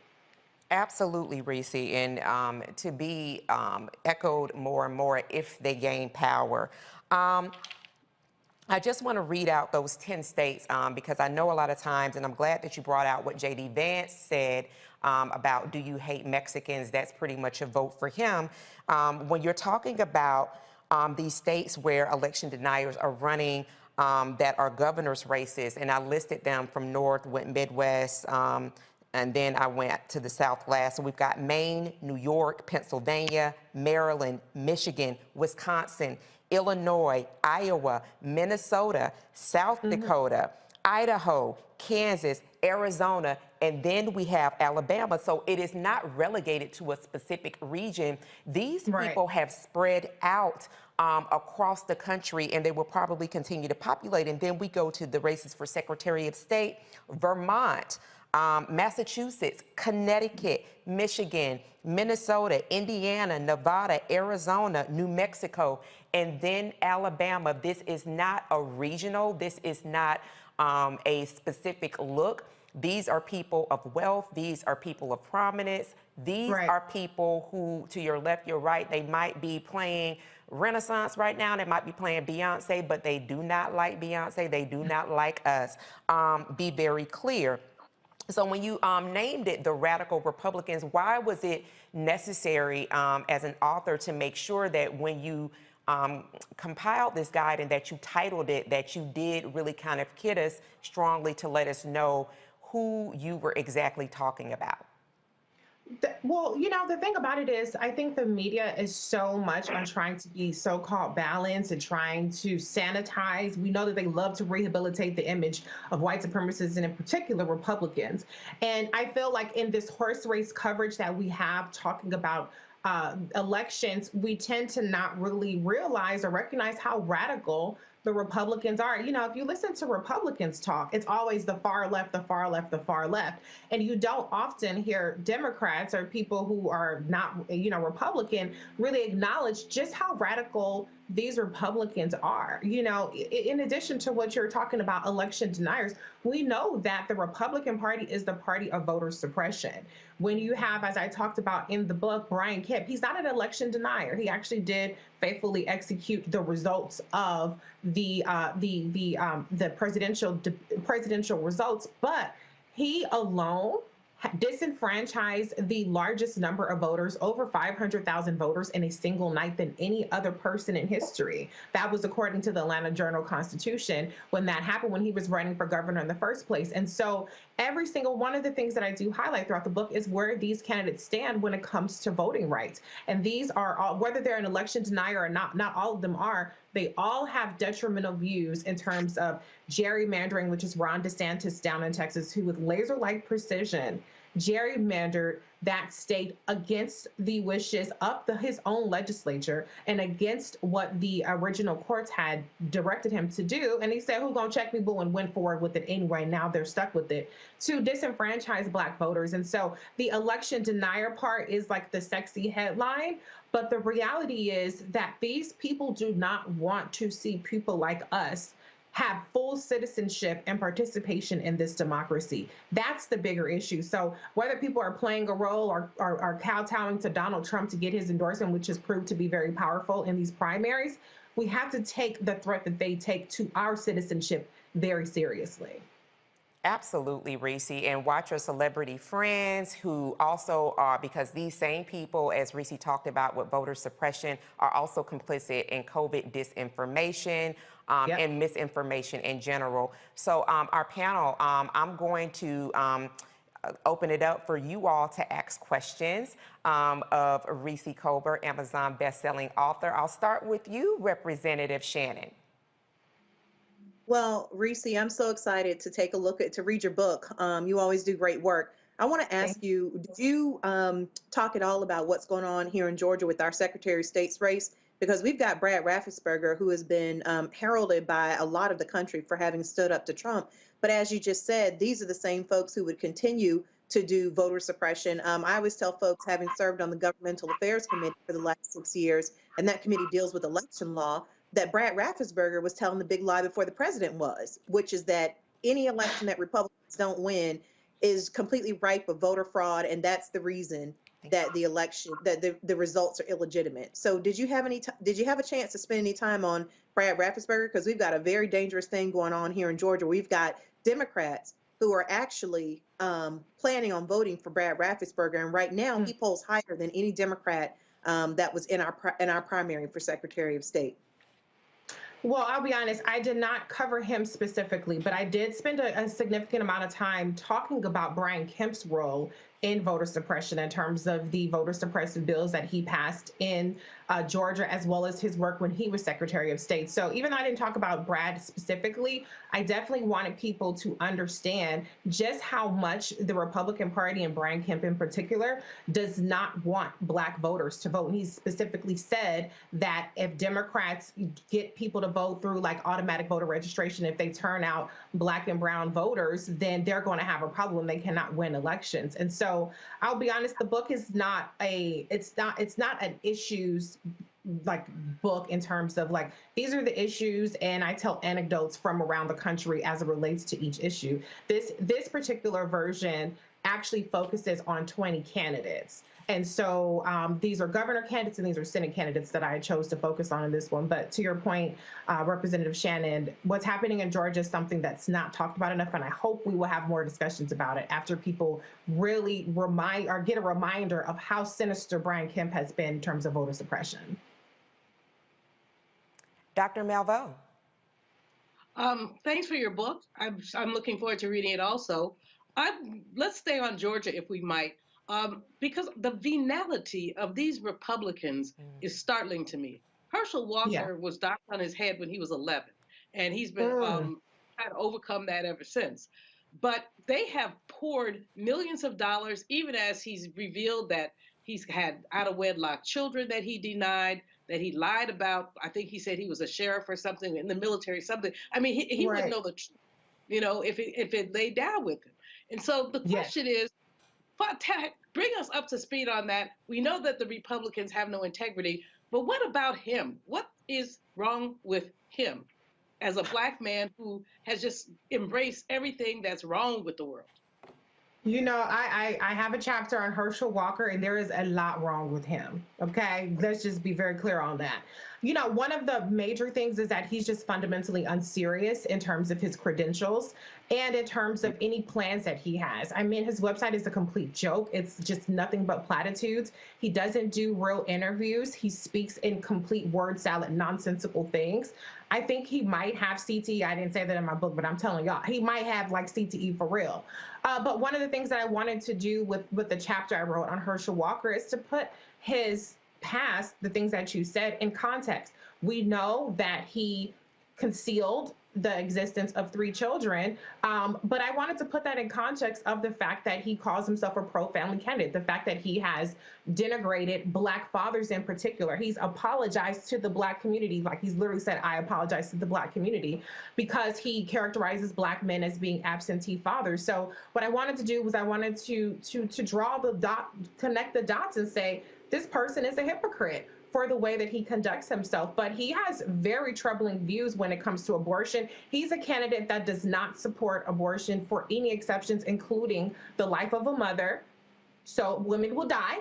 Absolutely, Reecie, and to be echoed more and more if they gain power. I just want to read out those 10 states because I know a lot of times, and I'm glad that you brought out what J.D. Vance said about, do you hate Mexicans? That's pretty much a vote for him. When you're talking about these states where election deniers are running that are governor's races, and I listed them from North, went Midwest, and then I went to the South last. So we've got Maine, New York, Pennsylvania, Maryland, Michigan, Wisconsin, Illinois, Iowa, Minnesota, South Dakota, Idaho, Kansas, Arizona, and then we have Alabama. So it is not relegated to a specific region. These people have spread out across the country, and they will probably continue to populate. And then we go to the races for Secretary of State, Vermont, Massachusetts, Connecticut, Michigan, Minnesota, Indiana, Nevada, Arizona, New Mexico, and then Alabama. This is not a regional, this is not a specific look. These are people of wealth, these are people of prominence, these are people who, to your left, your right, they might be playing Renaissance right now, they might be playing Beyonce, but they do not like Beyonce, they do not like us. Be very clear. So when you named it the Radical Republicans, why was it necessary as an author to make sure that when you compiled this guide and that you titled it, that you did really kind of kid us strongly to let us know who you were exactly talking about. Well, you know, the thing about it is, I think the media is so much on trying to be so-called balanced and trying to sanitize. We know that they love to rehabilitate the image of white supremacists and in particular Republicans. And I feel like in this horse race coverage that we have talking about elections, we tend to not really realize or recognize how radical the Republicans are. You know, if you listen to Republicans talk, it's always the far left, the far left, the far left. And you don't often hear Democrats or people who are not, you know, Republican really acknowledge just how radical these Republicans are. You know, in addition to what you're talking about, election deniers, we know that the Republican Party is the party of voter suppression. When you have, as I talked about in the book, Brian Kemp, he's not an election denier. He actually did faithfully execute the results of the presidential results, but he alone disenfranchised the largest number of voters, over 500,000 voters in a single night than any other person in history. That was according to the Atlanta Journal-Constitution when that happened, when he was running for governor in the first place. And so every single one of the things that I do highlight throughout the book is where these candidates stand when it comes to voting rights. And these are all, whether they're an election denier or not all of them are, they all have detrimental views in terms of gerrymandering, which is Ron DeSantis down in Texas, who with laser-like precision gerrymandered that state against the wishes of his own legislature and against what the original courts had directed him to do. And he said, who's gonna check me, boo, and went forward with it anyway. Now they're stuck with it to disenfranchise Black voters. And so the election denier part is like the sexy headline, but the reality is that these people do not want to see people like us have full citizenship and participation in this democracy. That's the bigger issue. So whether people are playing a role or are kowtowing to Donald Trump to get his endorsement, which has proved to be very powerful in these primaries, we have to take the threat that they take to our citizenship very seriously. Absolutely, Reecie, and watch your celebrity friends who also are, because these same people, as Reecie talked about with voter suppression, are also complicit in COVID disinformation and misinformation in general. So our panel, I'm going to open it up for you all to ask questions of Reecie Colbert, Amazon best-selling author. I'll start with you, Representative Shannon. Well, Reecie, I'm so excited to take a look to read your book. You always do great work. I want to ask you, did you talk at all about what's going on here in Georgia with our Secretary of State's race? Because we've got Brad Raffensperger, who has been heralded by a lot of the country for having stood up to Trump. But as you just said, these are the same folks who would continue to do voter suppression. I always tell folks, having served on the Governmental Affairs Committee for the last 6 years, and that committee deals with election law, that Brad Raffensperger was telling the big lie before the president was, which is that any election that Republicans don't win is completely ripe of voter fraud, and that's the reason that the election, that the results are illegitimate. So did you have a chance to spend any time on Brad Raffensperger? Because we've got a very dangerous thing going on here in Georgia. We've got Democrats who are actually planning on voting for Brad Raffensperger, and right now he polls higher than any Democrat that was in our primary for Secretary of State. Well, I'll be honest, I did not cover him specifically, but I did spend a significant amount of time talking about Brian Kemp's role in voter suppression in terms of the voter suppressive bills that he passed in Georgia, as well as his work when he was Secretary of State. So even though I didn't talk about Brad specifically, I definitely wanted people to understand just how much the Republican Party and Brian Kemp in particular does not want Black voters to vote. And he specifically said that if Democrats get people to vote through like automatic voter registration, if they turn out Black and brown voters, then they're going to have a problem. They cannot win elections. And so I'll be honest, the book is not it's not an issues like book in terms of like, these are the issues, and I tell anecdotes from around the country as it relates to each issue. This particular version actually focuses on 20 candidates. And so these are governor candidates and these are Senate candidates that I chose to focus on in this one. But to your point, Representative Shannon, what's happening in Georgia is something that's not talked about enough, and I hope we will have more discussions about it after people really get a reminder of how sinister Brian Kemp has been in terms of voter suppression. Dr. Malveaux. Thanks for your book. I'm looking forward to reading it also. Let's stay on Georgia if we might, because the venality of these Republicans is startling to me. Herschel Walker was knocked on his head when he was 11, and he's been trying to overcome that ever since. But they have poured millions of dollars, even as he's revealed that he's had out of wedlock children that he denied, that he lied about. I think he said he was a sheriff or something in the military, something. I mean, he wouldn't know the truth, if it laid down with him. And so the question is, bring us up to speed on that. We know that the Republicans have no integrity, but what about him? What is wrong with him as a Black man who has just embraced everything that's wrong with the world? I have a chapter on Herschel Walker, and there is a lot wrong with him. Okay, let's just be very clear on that. One of the major things is that he's just fundamentally unserious in terms of his credentials and in terms of any plans that he has. I mean, his website is a complete joke. It's just nothing but platitudes. He doesn't do real interviews. He speaks in complete word salad, nonsensical things. I think he might have CTE. I didn't say that in my book, but I'm telling y'all, he might have like CTE for real. But one of the things that I wanted to do with the chapter I wrote on Herschel Walker is to put his past, the things that you said, in context. We know that he concealed the existence of 3 children, but I wanted to put that in context of the fact that he calls himself a pro-family candidate, the fact that he has denigrated Black fathers in particular. He's apologized to the Black community, like he's literally said, I apologize to the Black community, because he characterizes Black men as being absentee fathers. So what I wanted to do was I wanted to draw the dot, connect the dots and say, this person is a hypocrite for the way that he conducts himself. But he has very troubling views when it comes to abortion. He's a candidate that does not support abortion for any exceptions, including the life of a mother. So women will die,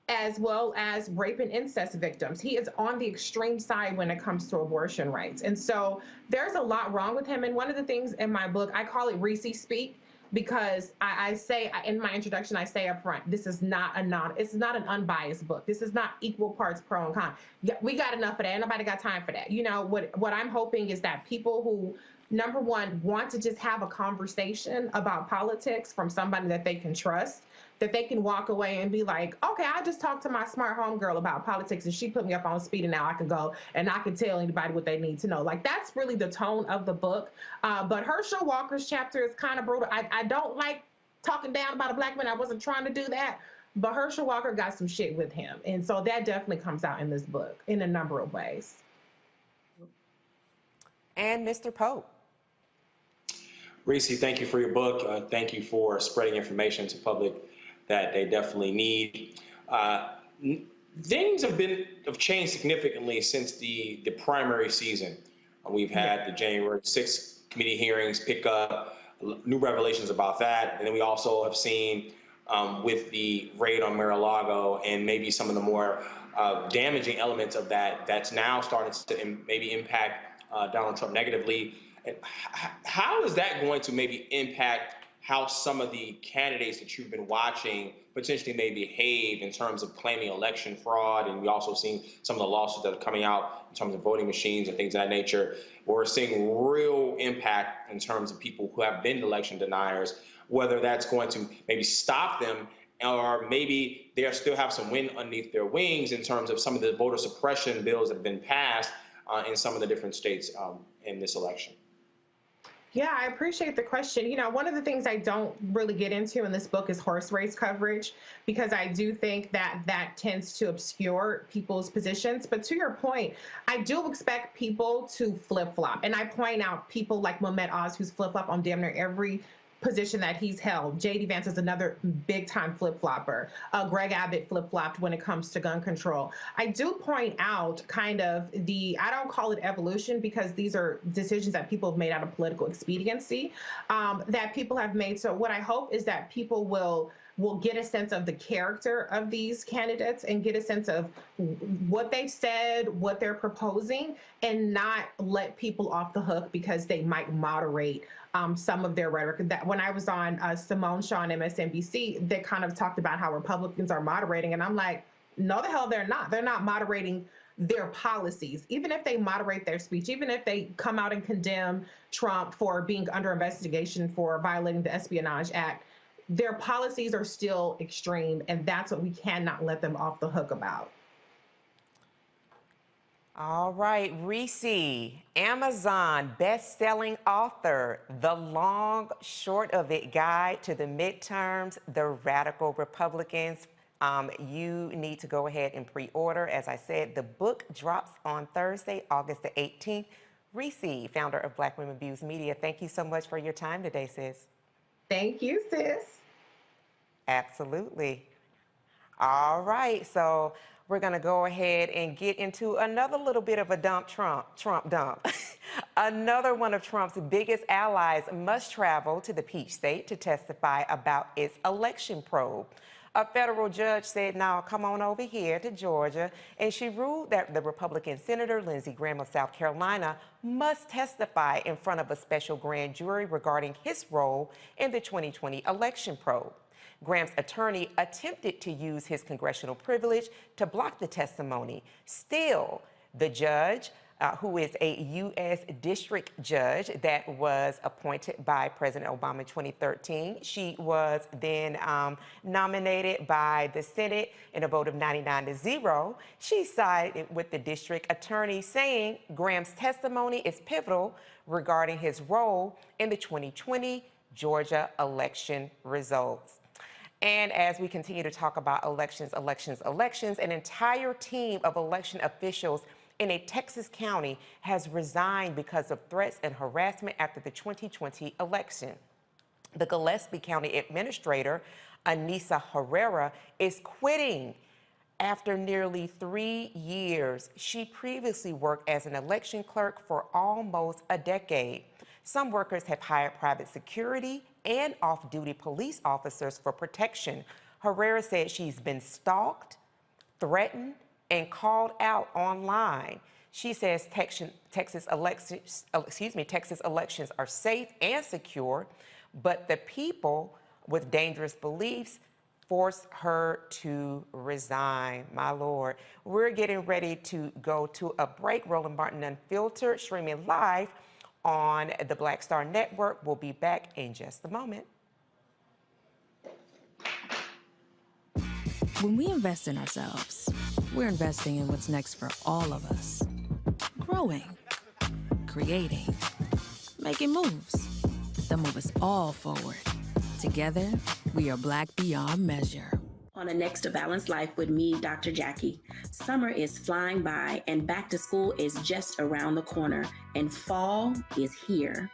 as well as rape and incest victims. He is on the extreme side when it comes to abortion rights. And so there's a lot wrong with him. And one of the things in my book, I call it Reecie speak, because I say in my introduction, I say up front, this is not it's not an unbiased book. This is not equal parts pro and con. We got enough of that. Ain't nobody got time for that. What I'm hoping is that people who, number one, want to just have a conversation about politics from somebody that they can trust, that they can walk away and be like, okay, I just talked to my smart homegirl about politics and she put me up on speed, and now I can go and I can tell anybody what they need to know. Like, that's really the tone of the book. But Herschel Walker's chapter is kind of brutal. I don't like talking down about a Black man. I wasn't trying to do that. But Herschel Walker got some shit with him. And so that definitely comes out in this book in a number of ways. And Mr. Pope. Reecie, thank you for your book. Thank you for spreading information to public that they definitely need. Things have changed significantly since the primary season. We've had the January 6th committee hearings pick up, new revelations about that. And then we also have seen with the raid on Mar-a-Lago and maybe some of the more damaging elements of that's now starting to maybe impact Donald Trump negatively. And how is that going to maybe impact how some of the candidates that you've been watching potentially may behave in terms of claiming election fraud? And we also seen some of the lawsuits that are coming out in terms of voting machines and things of that nature. We're seeing real impact in terms of people who have been election deniers, whether that's going to maybe stop them or maybe they still have some wind underneath their wings in terms of some of the voter suppression bills that have been passed in some of the different states in this election. Yeah, I appreciate the question. One of the things I don't really get into in this book is horse race coverage, because I do think that tends to obscure people's positions. But to your point, I do expect people to flip-flop. And I point out people like Mehmet Oz, who's flip-flop on damn near every position that he's held. J.D. Vance is another big-time flip-flopper. Greg Abbott flip-flopped when it comes to gun control. I do point out kind of I don't call it evolution, because these are decisions that people have made out of political expediency that people have made. So what I hope is that people will get a sense of the character of these candidates and get a sense of what they've said, what they're proposing, and not let people off the hook because they might moderate some of their rhetoric. That when I was on Simone Shaw on MSNBC, they kind of talked about how Republicans are moderating, and I'm like, no, the hell they're not. They're not moderating their policies, even if they moderate their speech, even if they come out and condemn Trump for being under investigation for violating the Espionage Act, their policies are still extreme, and that's what we cannot let them off the hook about. All right, Reecie, Amazon best-selling author, The Long Short of It Guide to the Midterms, the Radical Republicans. You need to go ahead and pre-order. As I said, the book drops on Thursday, August the 18th. Reecie, founder of Black Women Views Media, thank you so much for your time today, sis. Thank you, sis. Absolutely. All right, so we're going to go ahead and get into another little bit of a Trump dump. Another one of Trump's biggest allies must travel to the Peach State to testify about its election probe. A federal judge said, now come on over here to Georgia, and she ruled that the Republican Senator Lindsey Graham of South Carolina must testify in front of a special grand jury regarding his role in the 2020 election probe. Graham's attorney attempted to use his congressional privilege to block the testimony. Still, the judge, who is a U.S. district judge that was appointed by President Obama in 2013, she was then nominated by the Senate in a vote of 99-0. She sided with the district attorney, saying Graham's testimony is pivotal regarding his role in the 2020 Georgia election results. And as we continue to talk about elections, an entire team of election officials in a Texas county has resigned because of threats and harassment after the 2020 election. The Gillespie County Administrator, Anissa Herrera, is quitting after nearly 3 years. She previously worked as an election clerk for almost a decade. Some workers have hired private security and off-duty police officers for protection. Herrera said she's been stalked, threatened, and called out online. She says Texas elections are safe and secure, but the people with dangerous beliefs forced her to resign. My Lord. We're getting ready to go to a break. Roland Martin Unfiltered, streaming live on the Black Star Network. We'll be back in just a moment. When we invest in ourselves, we're investing in what's next for all of us. Growing, creating, making moves that move us all forward. Together, we are Black beyond measure. On a Next to Balanced Life with me, Dr. Jackie. Summer is flying by and back to school is just around the corner and fall is here.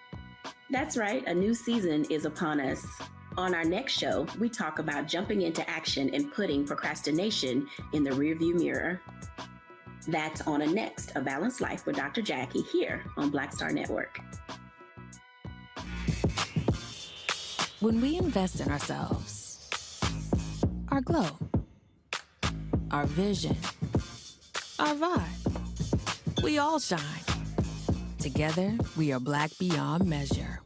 That's right, a new season is upon us. On our next show, we talk about jumping into action and putting procrastination in the rearview mirror. That's on a Next, A Balanced Life with Dr. Jackie here on Black Star Network. When we invest in ourselves, our glow, our vision, our vibe, we all shine. Together, we are Black beyond measure.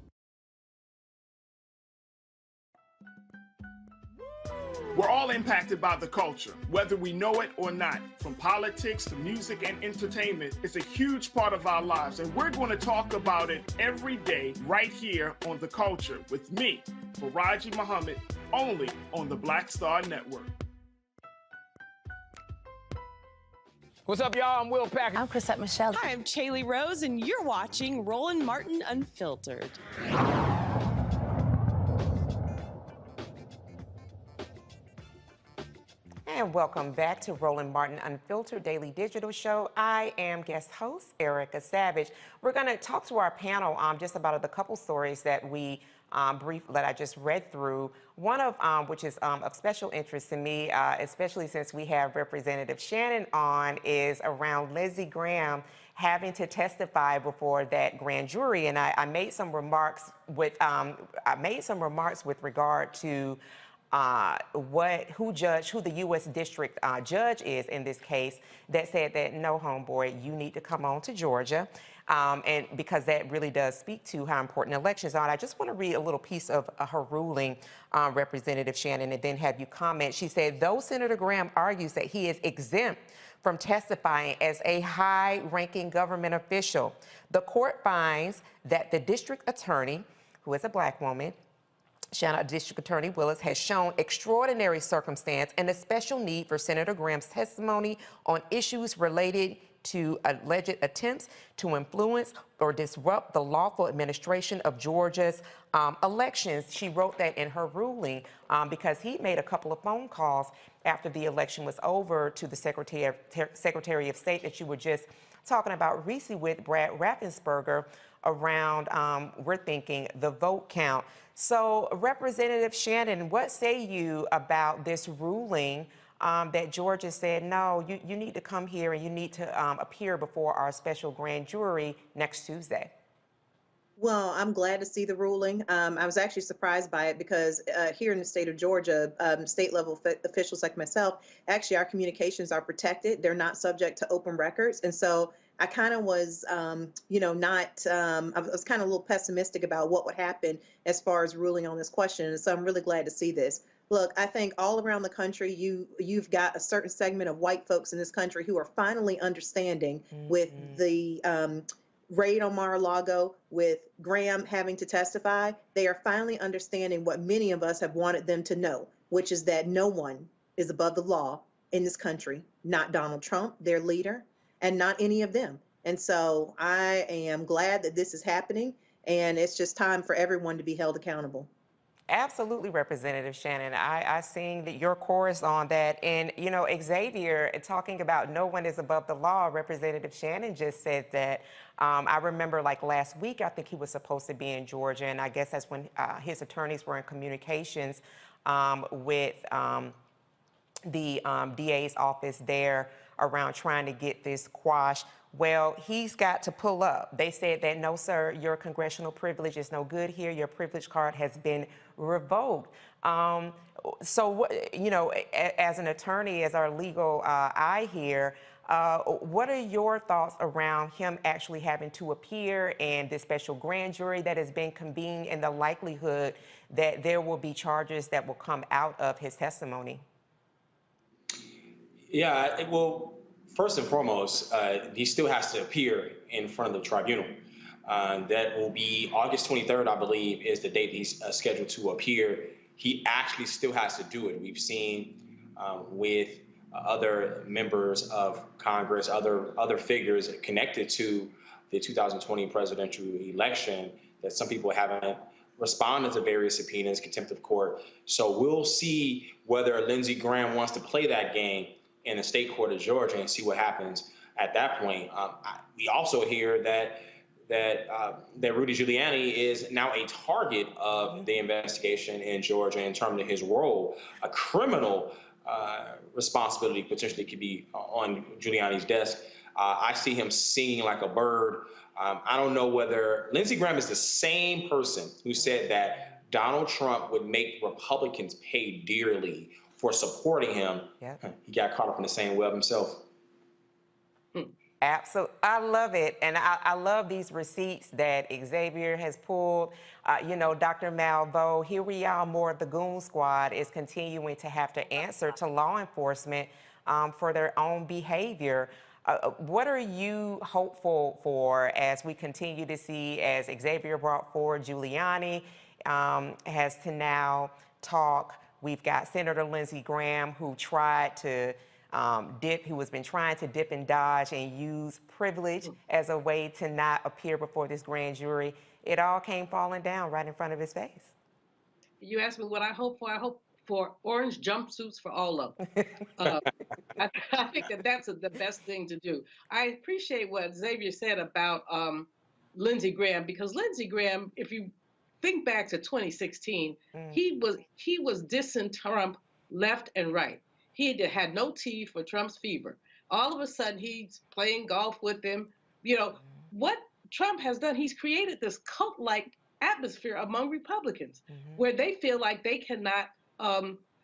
We're all impacted by the culture, whether we know it or not. From politics to music and entertainment, it's a huge part of our lives, and we're going to talk about it every day right here on The Culture with me, Reecie Muhammad, only on the Black Star Network. What's up, y'all? I'm Will Packer. I'm Chrisette Michelle. Hi, I'm Chaley Rose, and you're watching Roland Martin Unfiltered. And welcome back to Roland Martin Unfiltered Daily Digital Show. I am guest host Erica Savage. We're going to talk to our panel just about the couple stories that we that I just read through. One of which is of special interest to me, especially since we have Representative Shannon on, is around Lindsey Graham having to testify before that grand jury. And I made some remarks with regard to who the U.S. district judge is in this case, that said that no, homeboy, you need to come on to Georgia. and because that really does speak to how important elections are. And I just want to read a little piece of her ruling, Representative Shannon, and then have you comment. She said, though Senator Graham argues that he is exempt from testifying as a high-ranking government official, the court finds that the district attorney, who is a Black woman, Shannon District Attorney Willis, has shown extraordinary circumstance and a special need for Senator Graham's testimony on issues related to alleged attempts to influence or disrupt the lawful administration of Georgia's elections. She wrote that in her ruling because he made a couple of phone calls after the election was over to the Secretary of State that you were just talking about, Reecie, with Brad Raffensperger around, we're thinking, the vote count. So, Representative Shannon, what say you about this ruling that Georgia said, no, you need to come here and you need to appear before our special grand jury next Tuesday? Well, I'm glad to see the ruling. I was actually surprised by it because here in the state of Georgia, state level officials like myself, actually our communications are protected. They're not subject to open records. And so I kind of was, I was kind of a little pessimistic about what would happen as far as ruling on this question. And so I'm really glad to see this. Look, I think all around the country, you've got a certain segment of white folks in this country who are finally understanding with the raid on Mar-a-Lago, with Graham having to testify, they are finally understanding what many of us have wanted them to know, which is that no one is above the law in this country, not Donald Trump, their leader, and not any of them. And so I am glad that this is happening, and it's just time for everyone to be held accountable. Absolutely, Representative Shannon. I sing your chorus on that. And, you know, Xavier, talking about no one is above the law, Representative Shannon just said that. I remember, like, last week, I think he was supposed to be in Georgia, and I guess that's when his attorneys were in communications with the DA's office there around trying to get this quashed. Well, he's got to pull up. They said that, no, sir, your congressional privilege is no good here. Your privilege card has been revoked. So, you know, as an attorney, as our legal eye here, what are your thoughts around him actually having to appear and the special grand jury that has been convened and the likelihood that there will be charges that will come out of his testimony? Yeah, well, first and foremost, he still has to appear in front of the tribunal. That will be August 23rd, I believe, is the date he's scheduled to appear. He actually still has to do it. We've seen with other members of Congress, other figures connected to the 2020 presidential election, that some people haven't responded to various subpoenas, contempt of court. So we'll see whether Lindsey Graham wants to play that game in the state court of Georgia and see what happens at that point. We also hear that Rudy Giuliani is now a target of the investigation in Georgia in terms of his role. A criminal responsibility potentially could be on Giuliani's desk. I see him singing like a bird. I don't know whether Lindsey Graham is the same person who said that Donald Trump would make Republicans pay dearly for supporting him. Yep. He got caught up in the same web himself. Absolutely. I love it. And I love these receipts that Xavier has pulled. You know, Dr. Malveaux, here we are, more of the goon squad is continuing to have to answer to law enforcement for their own behavior. What are you hopeful for as we continue to see, as Xavier brought forward, Giuliani has to now talk. We've got Senator Lindsey Graham, who tried to who has been trying to dip and dodge and use privilege as a way to not appear before this grand jury. It all came falling down right in front of his face. You asked me what I hope for. I hope for orange jumpsuits for all of them. I think that's the best thing to do. I appreciate what Xavier said about Lindsey Graham, because Lindsey Graham, if you think back to 2016, he was dissing Trump left and right. He had no tea for Trump's fever. All of a sudden, he's playing golf with him. You know, what Trump has done, he's created this cult-like atmosphere among Republicans where they feel like they cannot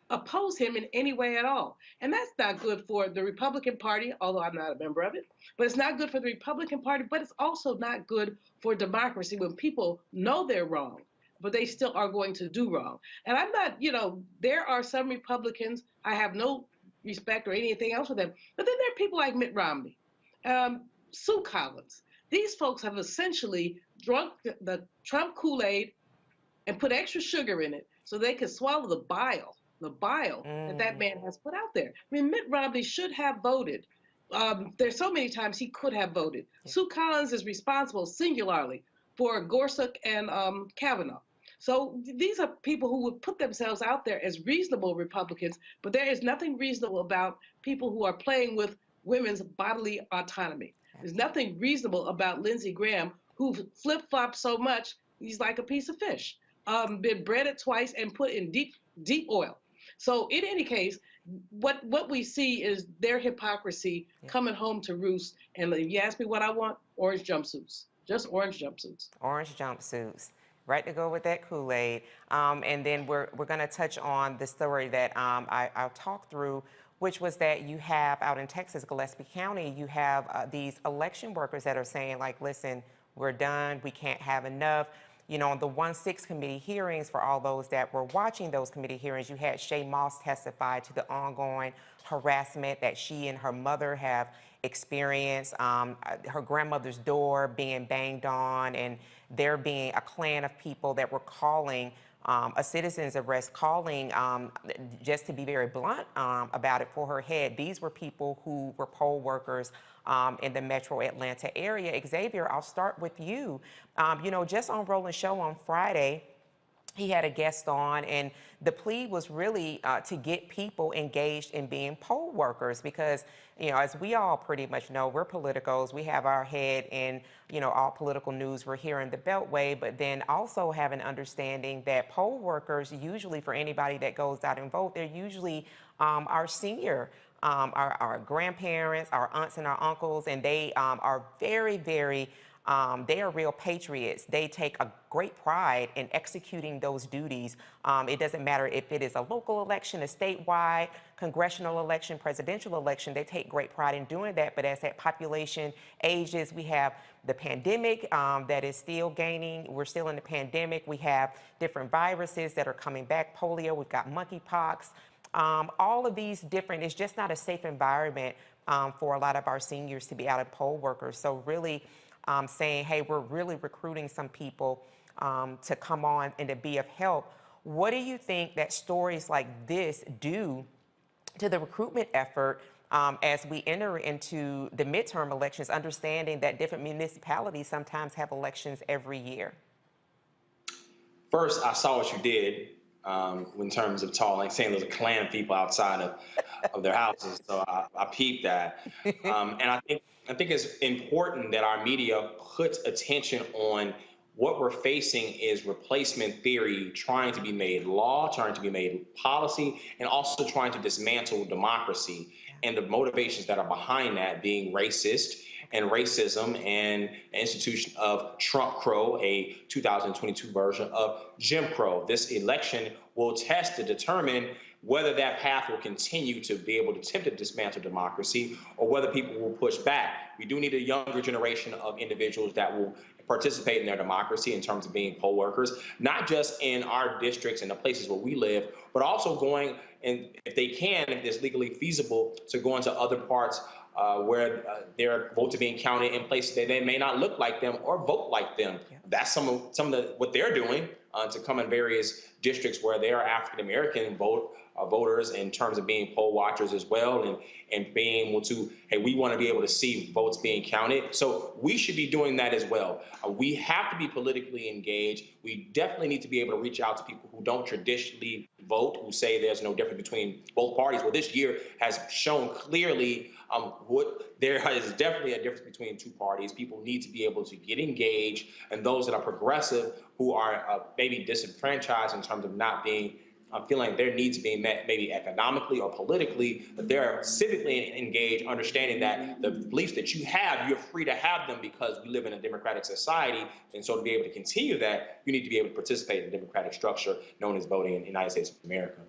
oppose him in any way at all. And that's not good for the Republican Party, although I'm not a member of it. But it's not good for the Republican Party, but it's also not good for democracy when people know they're wrong, but they still are going to do wrong. And I'm not, there are some Republicans, I have no respect or anything else for them, but then there are people like Mitt Romney, Sue Collins. These folks have essentially drunk the Trump Kool-Aid and put extra sugar in it so they could swallow the bile that man has put out there. I mean, Mitt Romney should have voted. There's so many times he could have voted. Yeah. Sue Collins is responsible singularly for Gorsuch and Kavanaugh. So these are people who would put themselves out there as reasonable Republicans, but there is nothing reasonable about people who are playing with women's bodily autonomy. There's nothing reasonable about Lindsey Graham, who flip-flopped so much, he's like a piece of fish. Been breaded twice and put in deep oil. So in any case, what we see is their hypocrisy coming home to roost. And if you ask me what I want, orange jumpsuits, just orange jumpsuits. Orange jumpsuits. Right to go with that Kool-Aid. And then we're going to touch on the story that I'll talk through, which was that you have out in Texas, Gillespie County, you have these election workers that are saying, like, listen, we're done, we can't have enough. On the 1-6 committee hearings, for all those that were watching those committee hearings, you had Shay Moss testify to the ongoing harassment that she and her mother have experienced, her grandmother's door being banged on, and there being a clan of people that were calling a citizen's arrest, calling, just to be very blunt about it, for her head. These were people who were poll workers in the metro Atlanta area. Xavier, I'll start with you. Just on Roland's show on Friday, he had a guest on, and the plea was really to get people engaged in being poll workers because, as we all pretty much know, we're politicos. We have our head in, all political news. We're here in the Beltway, but then also have an understanding that poll workers, usually for anybody that goes out and vote, they're usually our senior, our grandparents, our aunts and our uncles, and they are very, very they are real patriots. They take a great pride in executing those duties. It doesn't matter if it is a local election, a statewide, congressional election, presidential election, they take great pride in doing that. But as that population ages, we have the pandemic that is still gaining. We're still in the pandemic. We have different viruses that are coming back, polio, we've got monkeypox. All of these different, it's just not a safe environment for a lot of our seniors to be out of poll workers. So really, saying, hey, we're really recruiting some people to come on and to be of help. What do you think that stories like this do to the recruitment effort as we enter into the midterm elections, understanding that different municipalities sometimes have elections every year? First, I saw what you did in terms of saying there's a clan of people outside of their houses. So I peeped that. And I think it's important that our media puts attention on what we're facing is replacement theory trying to be made law, trying to be made policy, and also trying to dismantle democracy, and the motivations that are behind that being racist and racism and an institution of Trump Crow, a 2022 version of Jim Crow. This election will test to determine whether that path will continue to be able to attempt to dismantle democracy or whether people will push back. We do need a younger generation of individuals that will participate in their democracy in terms of being poll workers, not just in our districts and the places where we live, but also going, and if they can, if it's legally feasible, to go into other parts where their votes are being counted in places that they may not look like them or vote like them. Yeah. That's some of what they're doing to come in various districts where they are African-American voters in terms of being poll watchers as well, and being able to, hey, we want to be able to see votes being counted. So we should be doing that as well. We have to be politically engaged. We definitely need to be able to reach out to people who don't traditionally vote, who say there's no difference between both parties. Well, this year has shown clearly there is definitely a difference between two parties. People need to be able to get engaged, and those that are progressive who are maybe disenfranchised in terms of not being feeling like their needs being met maybe economically or politically, but they're civically engaged, understanding that the beliefs that you have, you're free to have them because we live in a democratic society. And so to be able to continue that, you need to be able to participate in the democratic structure known as voting in the United States of America.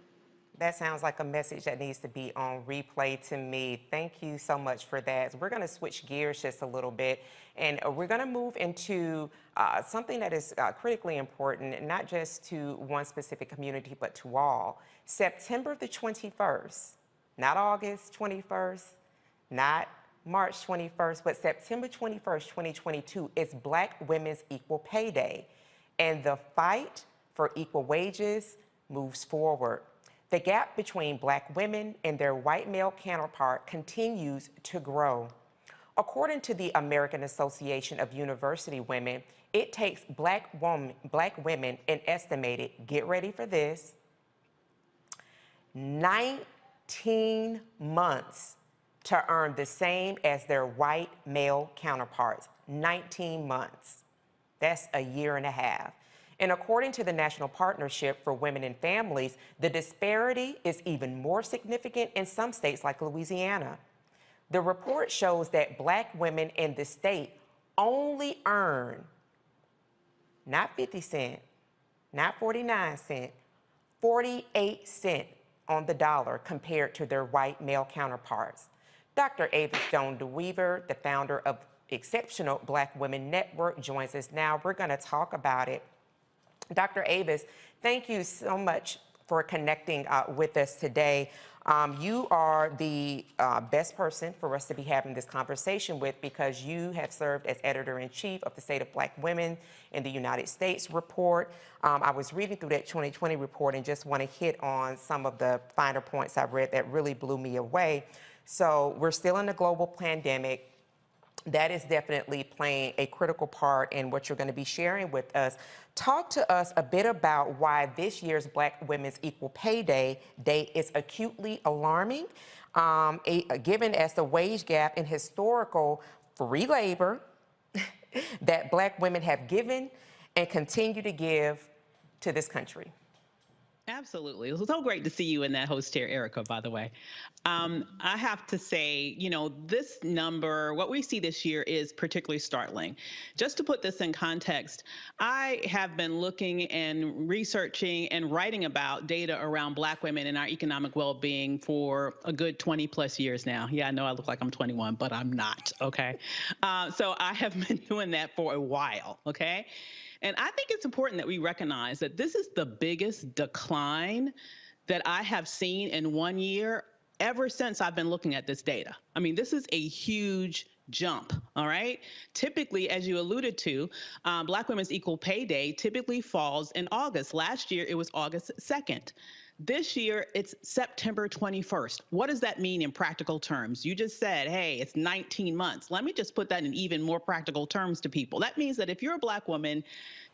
That sounds like a message that needs to be on replay to me. Thank you so much for that. So we're going to switch gears just a little bit, and we're going to move into something that is critically important, not just to one specific community, but to all. September the 21st, not August 21st, not March 21st, but September 21st, 2022 is Black Women's Equal Pay Day, and the fight for equal wages moves forward. The gap between Black women and their white male counterpart continues to grow. According to the American Association of University Women, it takes Black women an estimated, get ready for this, 19 months to earn the same as their white male counterparts. 19 months. That's a year and a half. And according to the National Partnership for Women and Families, the disparity is even more significant in some states like Louisiana. The report shows that Black women in the state only earn not 50 cents, not 49 cents, 48 cents on the dollar compared to their white male counterparts. Dr. Avis Jones DeWeaver, the founder of Exceptional Black Women Network, joins us now. We're going to talk about it. Dr. Avis, thank you so much for connecting with us today. You are the best person for us to be having this conversation with because you have served as editor-in-chief of the State of Black Women in the United States report. I was reading through that 2020 report and just want to hit on some of the finer points I read that really blew me away. So we're still in a global pandemic. That is definitely playing a critical part in what you're going to be sharing with us. Talk to us a bit about why this year's Black Women's Equal Pay Day is acutely alarming, given as the wage gap in historical free labor that Black women have given and continue to give to this country. Absolutely. It was so great to see you in that host chair, Erica, by the way. I have to say, you know, this number, what we see this year is particularly startling. Just to put this in context, I have been looking and researching and writing about data around Black women and our economic well-being for a good 20 plus years now. Yeah, I know I look like I'm 21, but I'm not, okay? So I have been doing that for a while, okay? And I think it's important that we recognize that this is the biggest decline that I have seen in 1 year ever since I've been looking at this data. I mean, this is a huge jump, all right? Typically, as you alluded to, Black Women's Equal Pay Day typically falls in August. Last year, it was August 2nd. This year, it's September 21st. What does that mean in practical terms? You just said, hey, it's 19 months. Let me just put that in even more practical terms to people. That means that if you're a Black woman,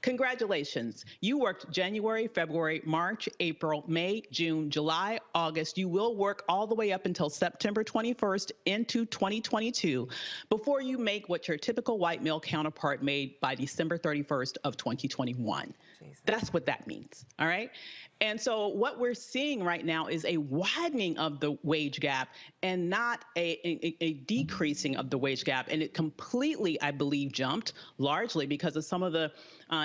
congratulations. You worked January, February, March, April, May, June, July, August. You will work all the way up until September 21st into 2022 before you make what your typical white male counterpart made by December 31st of 2021. Jesus. That's what that means, all right? And so what we're seeing right now is a widening of the wage gap and not a decreasing of the wage gap. And it completely, I believe, jumped largely because of some of the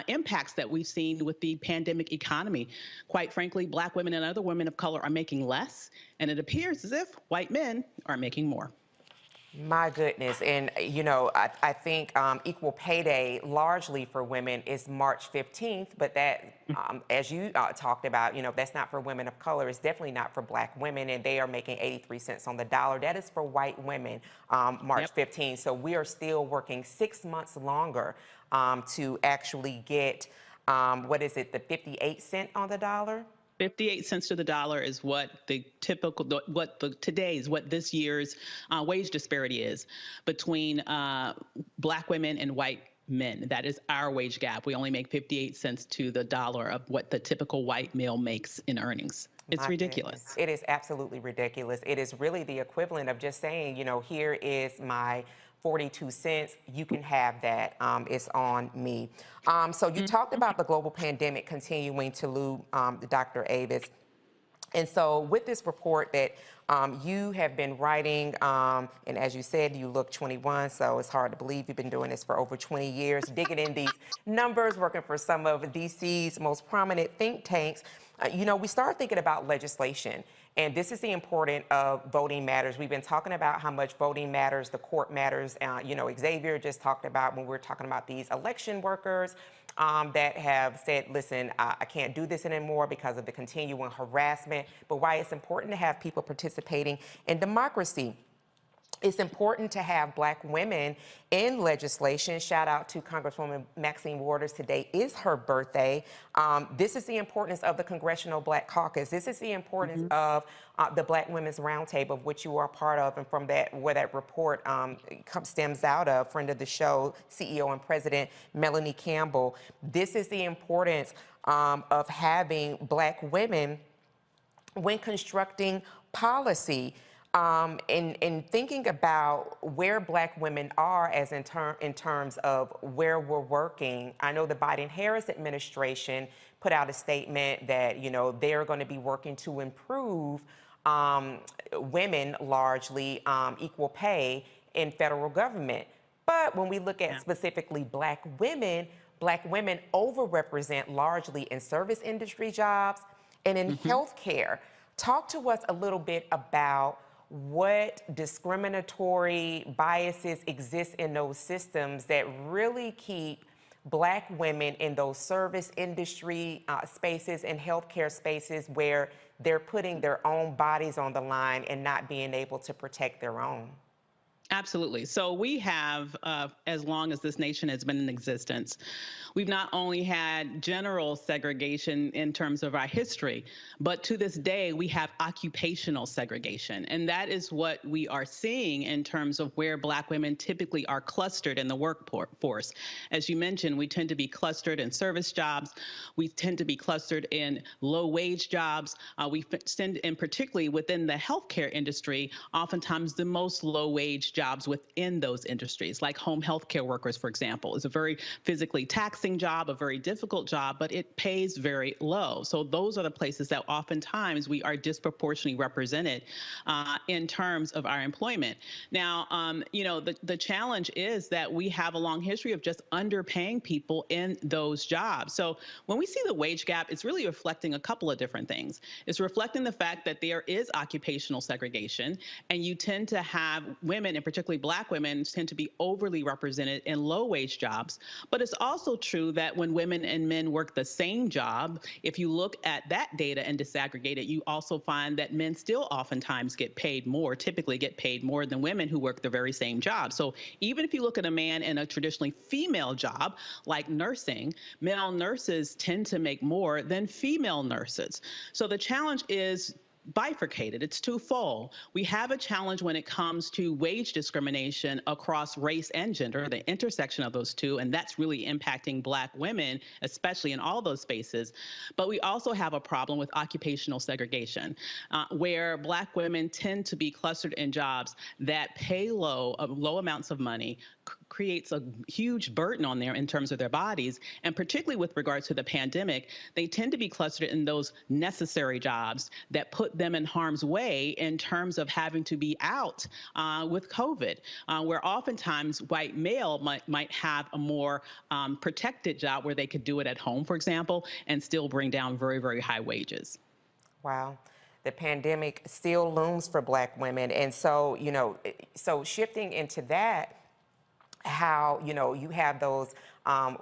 impacts that we've seen with the pandemic economy. Quite frankly, Black women and other women of color are making less, and it appears as if white men are making more. My goodness. And, you know, I think Equal Pay Day largely for women is March 15th, but that, as you talked about, you know, that's not for women of color. It's definitely not for Black women, and they are making 83 cents on the dollar. That is for white women, March 15th. So we are still working 6 months longer to actually get, what is it, the 58 cent on the dollar? 58 cents to the dollar is what the typical, what this year's wage disparity is between Black women and white men. That is our wage gap. We only make 58 cents to the dollar of what the typical white male makes in earnings. It's ridiculous. It is absolutely ridiculous. It is really the equivalent of just saying, you know, here is my 42 cents, you can have that, it's on me. So you talked about the global pandemic continuing to loom, Dr. Avis. And so with this report that you have been writing, and as you said, you look 21, so it's hard to believe you've been doing this for over 20 years, digging in these numbers, working for some of DC's most prominent think tanks. You know, we start thinking about legislation. And this is the importance of voting matters. We've been talking about how much voting matters, the court matters. You know, Xavier just talked about when we're talking about these election workers that have said, listen, I can't do this anymore because of the continuing harassment, but why it's important to have people participating in democracy. It's important to have Black women in legislation. Shout out to Congresswoman Maxine Waters. Today is her birthday. This is the importance of the Congressional Black Caucus. This is the importance of the Black Women's Roundtable, of which you are part of, and from that, where that report stems out of, friend of the show, CEO and President Melanie Campbell. This is the importance of having Black women when constructing policy. In thinking about where Black women are as in terms of where we're working, I know the Biden-Harris administration put out a statement that, you know, they're going to be working to improve women largely equal pay in federal government. But when we look at specifically Black women overrepresent largely in service industry jobs and in healthcare. Talk to us a little bit about what discriminatory biases exist in those systems that really keep Black women in those service industry spaces and healthcare spaces where they're putting their own bodies on the line and not being able to protect their own. Absolutely. So we have, as long as this nation has been in existence, we've not only had general segregation in terms of our history, but to this day, we have occupational segregation. And that is what we are seeing in terms of where Black women typically are clustered in the workforce. As you mentioned, we tend to be clustered in service jobs. We tend to be clustered in low-wage jobs. We tend, and particularly within the healthcare industry, oftentimes the most low-wage jobs within those industries, like home health care workers, for example, is a very physically taxing job, a very difficult job, but it pays very low. So those are the places that oftentimes we are disproportionately represented in terms of our employment. Now, you know, the challenge is that we have a long history of just underpaying people in those jobs. So when we see the wage gap, it's really reflecting a couple of different things. It's reflecting the fact that there is occupational segregation, and you tend to have women, and particularly Black women, tend to be overly represented in low-wage jobs. But it's also true that when women and men work the same job, if you look at that data and disaggregate it, you also find that men still oftentimes get paid more, typically get paid more than women who work the very same job. So even if you look at a man in a traditionally female job, like nursing, male nurses tend to make more than female nurses. So the challenge is bifurcated. It's twofold. We have a challenge when it comes to wage discrimination across race and gender, the intersection of those two, and that's really impacting Black women, especially in all those spaces. But we also have a problem with occupational segregation, where Black women tend to be clustered in jobs that pay low amounts of money, creates a huge burden on them in terms of their bodies. And particularly with regards to the pandemic, they tend to be clustered in those necessary jobs that put them in harm's way in terms of having to be out with COVID, where oftentimes white male might have a more protected job where they could do it at home, for example, and still bring down very, very high wages. Wow. The pandemic still looms for Black women. And so, you know, so shifting into that, how, you know, you have those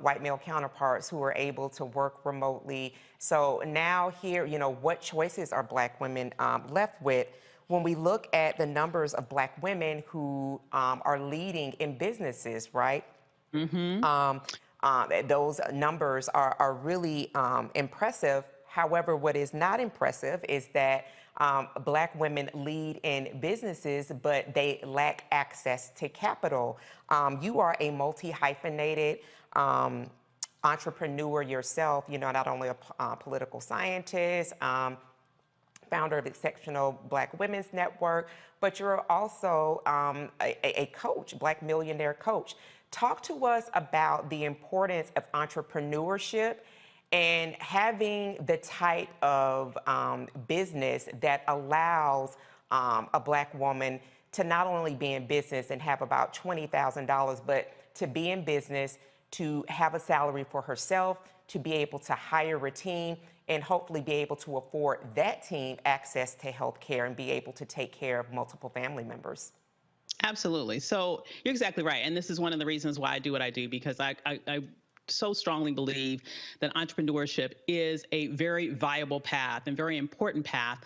white male counterparts who are able to work remotely. So now here, you know, what choices are Black women left with when we look at the numbers of Black women who are leading in businesses, right? Those numbers are really impressive. However, what is not impressive is that Black women lead in businesses, but they lack access to capital. You are a multi-hyphenated entrepreneur yourself, you know, not only a political scientist, founder of Exceptional Black Women's Network, but you're also a coach, Black millionaire coach. Talk to us about the importance of entrepreneurship And having the type of business that allows a Black woman to not only be in business and have about $20,000, but to be in business, to have a salary for herself, to be able to hire a team, and hopefully be able to afford that team access to health care and be able to take care of multiple family members. Absolutely. So you're exactly right. And this is one of the reasons why I do what I do, because I so strongly believe that entrepreneurship is a very viable path and very important path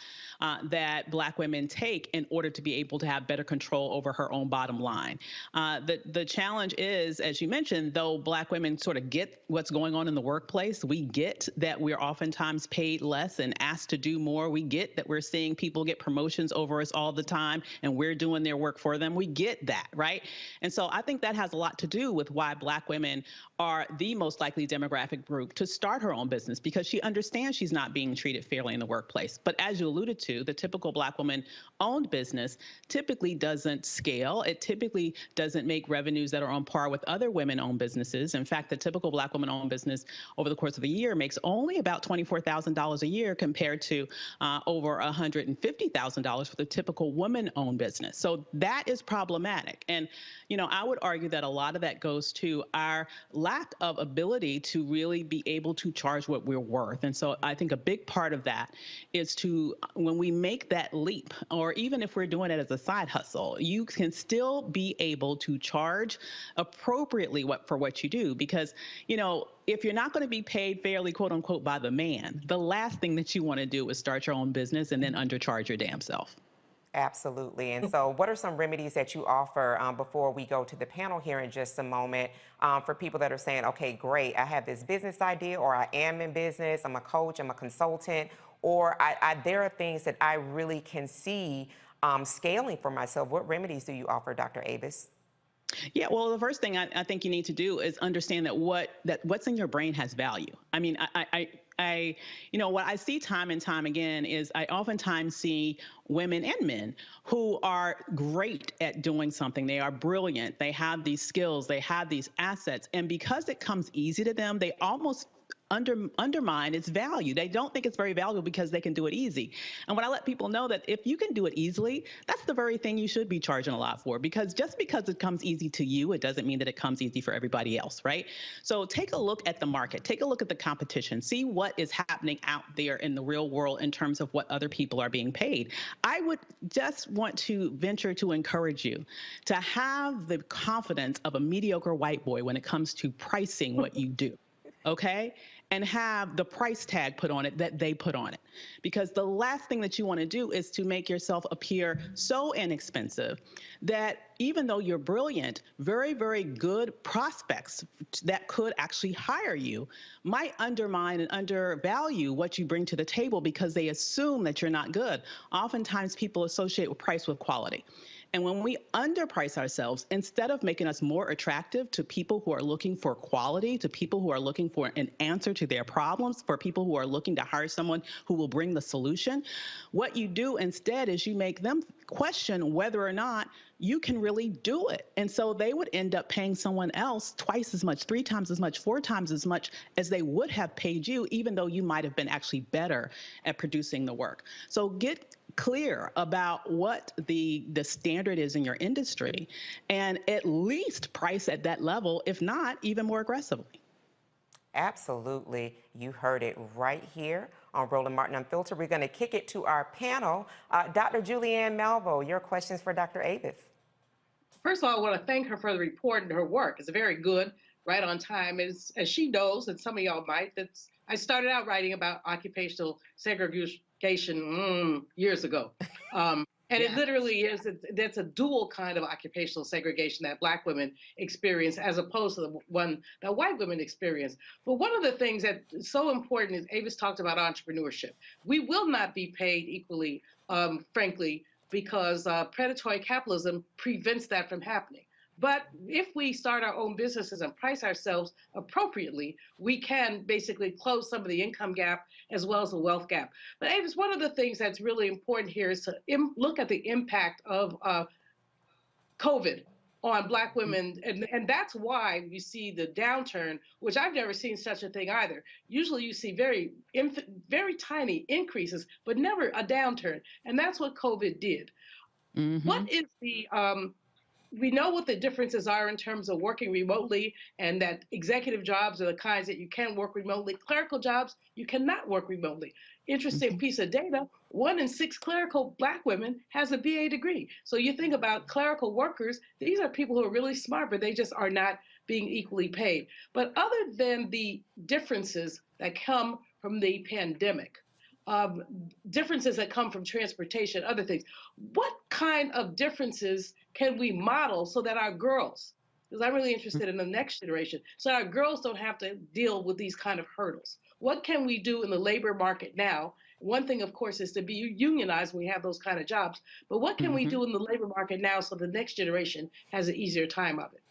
that Black women take in order to be able to have better control over her own bottom line. The challenge is, as you mentioned, though Black women sort of get what's going on in the workplace, we get that we're oftentimes paid less and asked to do more. We get that we're seeing people get promotions over us all the time and we're doing their work for them. We get that, right? And so I think that has a lot to do with why Black women are the most likely demographic group to start her own business, because she understands she's not being treated fairly in the workplace. But as you alluded to, the typical Black woman-owned business typically doesn't scale. It typically doesn't make revenues that are on par with other women-owned businesses. In fact, the typical Black woman-owned business over the course of a year makes only about $24,000 a year compared to over $150,000 for the typical woman-owned business. So that is problematic. And, you know, I would argue that a lot of that goes to our lack of ability to really be able to charge what we're worth. And so I think a big part of that is to, when we make that leap, or even if we're doing it as a side hustle, you can still be able to charge appropriately for what you do. Because, you know, if you're not going to be paid fairly, quote unquote, by the man, the last thing that you want to do is start your own business and then undercharge your damn self. Absolutely. And so what are some remedies that you offer before we go to the panel here in just a moment for people that are saying, okay, great, I have this business idea, or I am in business, I'm a coach, I'm a consultant, or there are things that I really can see scaling for myself. What remedies do you offer, Dr. Avis? Yeah, well, the first thing I think you need to do is understand that what's in your brain has value. I mean, you know, what I see time and time again is I oftentimes see women and men who are great at doing something. They are brilliant. They have these skills. They have these assets. And because it comes easy to them, they almost undermine its value. They don't think it's very valuable because they can do it easy. And when I let people know that if you can do it easily, that's the very thing you should be charging a lot for, because just because it comes easy to you, it doesn't mean that it comes easy for everybody else, right? So take a look at the market, take a look at the competition, see what is happening out there in the real world in terms of what other people are being paid. I would just want to venture to encourage you to have the confidence of a mediocre white boy when it comes to pricing what you do. Okay? And have the price tag put on it that they put on it. Because the last thing that you want to do is to make yourself appear so inexpensive that even though you're brilliant, very, very good prospects that could actually hire you might undermine and undervalue what you bring to the table because they assume that you're not good. Oftentimes people associate price with quality. And when we underprice ourselves, instead of making us more attractive to people who are looking for quality, to people who are looking for an answer to their problems, for people who are looking to hire someone who will bring the solution, what you do instead is you make them question whether or not you can really do it. And so they would end up paying someone else twice as much, 3 times as much, 4 times as much as they would have paid you, even though you might have been actually better at producing the work. So get clear about what the standard is in your industry and at least price at that level, if not even more aggressively. Absolutely. You heard it right here on Roland Martin Unfiltered. We're going to kick it to our panel. Dr. Julianne Malvo, your questions for Dr. Avis. First of all, I want to thank her for the report and her work. It's very good, right on time. As she knows, and some of y'all might, I started out writing about occupational segregation years ago. And it literally is, that's a dual kind of occupational segregation that Black women experience as opposed to the one that white women experience. But one of the things that's so important is Avis talked about entrepreneurship. We will not be paid equally, frankly, because predatory capitalism prevents that from happening. But if we start our own businesses and price ourselves appropriately, we can basically close some of the income gap as well as the wealth gap. But Avis, one of the things that's really important here is to look at the impact of COVID on Black women, and that's why you see the downturn, which I've never seen such a thing either. Usually you see very tiny increases, but never a downturn, and that's what COVID did. What is the we know what the differences are in terms of working remotely, and that executive jobs are the kinds that you can work remotely. Clerical jobs, you cannot work remotely. Interesting piece of data, 1 in 6 clerical Black women has a BA degree. So you think about clerical workers, these are people who are really smart, but they just are not being equally paid. But other than the differences that come from the pandemic, differences that come from transportation, other things, what kind of differences can we model so that our girls, because I'm really interested in the next generation, so our girls don't have to deal with these kind of hurdles? What can we do in the labor market now? One thing, of course, is to be unionized when we have those kind of jobs, but what can we do in the labor market now so the next generation has an easier time of it?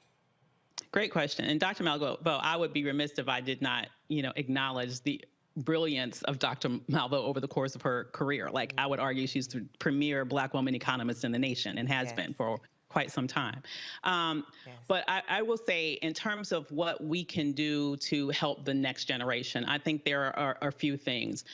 Great question. And Dr. Malveaux, I would be remiss if I did not, acknowledge the brilliance of Dr. Malveaux over the course of her career. Like, I would argue she's the premier Black woman economist in the nation and has been for quite some time. But I will say, in terms of what we can do to help the next generation, I think there are a few things.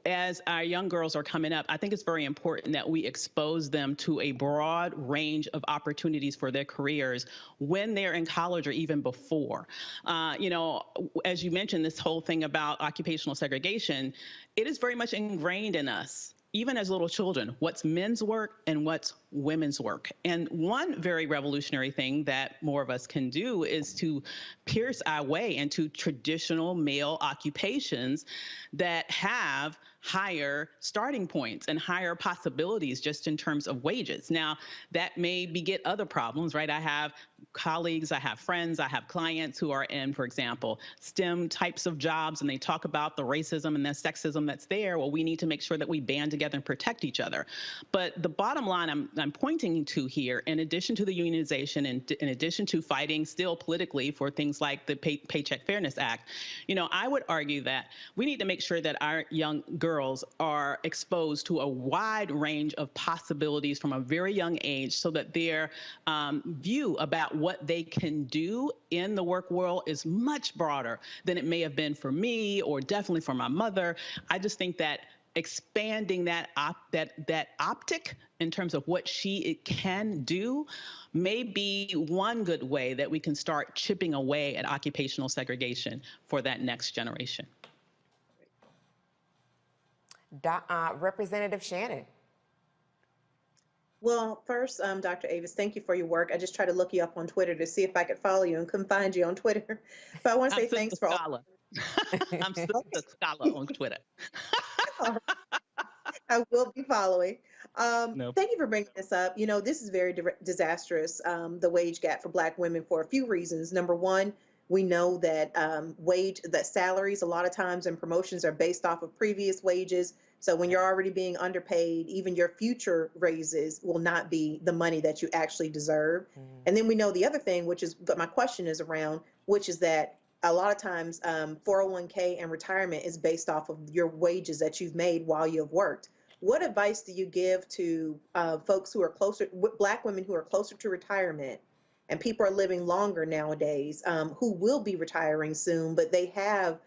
As our young girls are coming up, I think it's very important that we expose them to a broad range of opportunities for their careers when they're in college or even before. As you mentioned, this whole thing about occupational segregation, it is very much ingrained in us, even as little children, what's men's work and what's women's work. And one very revolutionary thing that more of us can do is to pierce our way into traditional male occupations that have higher starting points and higher possibilities just in terms of wages. Now, that may beget other problems, right? I have colleagues, I have friends, I have clients who are in, for example, STEM types of jobs, and they talk about the racism and the sexism that's there. Well, we need to make sure that we band together and protect each other. But the bottom line I'm pointing to here, in addition to the unionization and in addition to fighting still politically for things like the Paycheck Fairness Act, I would argue that we need to make sure that our young girls are exposed to a wide range of possibilities from a very young age, so that their view about what they can do in the work world is much broader than it may have been for me, or definitely for my mother. I just think that expanding that optic in terms of what she can do may be one good way that we can start chipping away at occupational segregation for that next generation. Representative Shannon. Well, first, Dr. Avis, thank you for your work. I just tried to look you up on Twitter to see if I could follow you and couldn't find you on Twitter. But I want to say thanks for all. I'm still a scholar on Twitter. I will be following. Thank you for bringing this up. This is very disastrous, the wage gap for Black women, for a few reasons. Number one, we know that that salaries a lot of times and promotions are based off of previous wages. So when you're already being underpaid, even your future raises will not be the money that you actually deserve. And then we know the other thing, which is what my question is around, which is that a lot of times 401k and retirement is based off of your wages that you've made while you've worked. What advice do you give to folks who are closer, Black women who are closer to retirement, and people are living longer nowadays, who will be retiring soon, but they have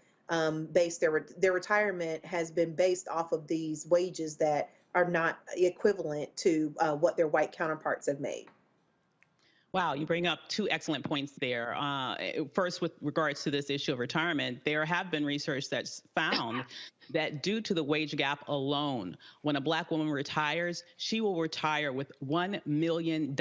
based their retirement has been based off of these wages that are not equivalent to what their white counterparts have made? Wow, you bring up two excellent points there. First, with regards to this issue of retirement, there have been research that's found that due to the wage gap alone, when a Black woman retires, she will retire with $1 million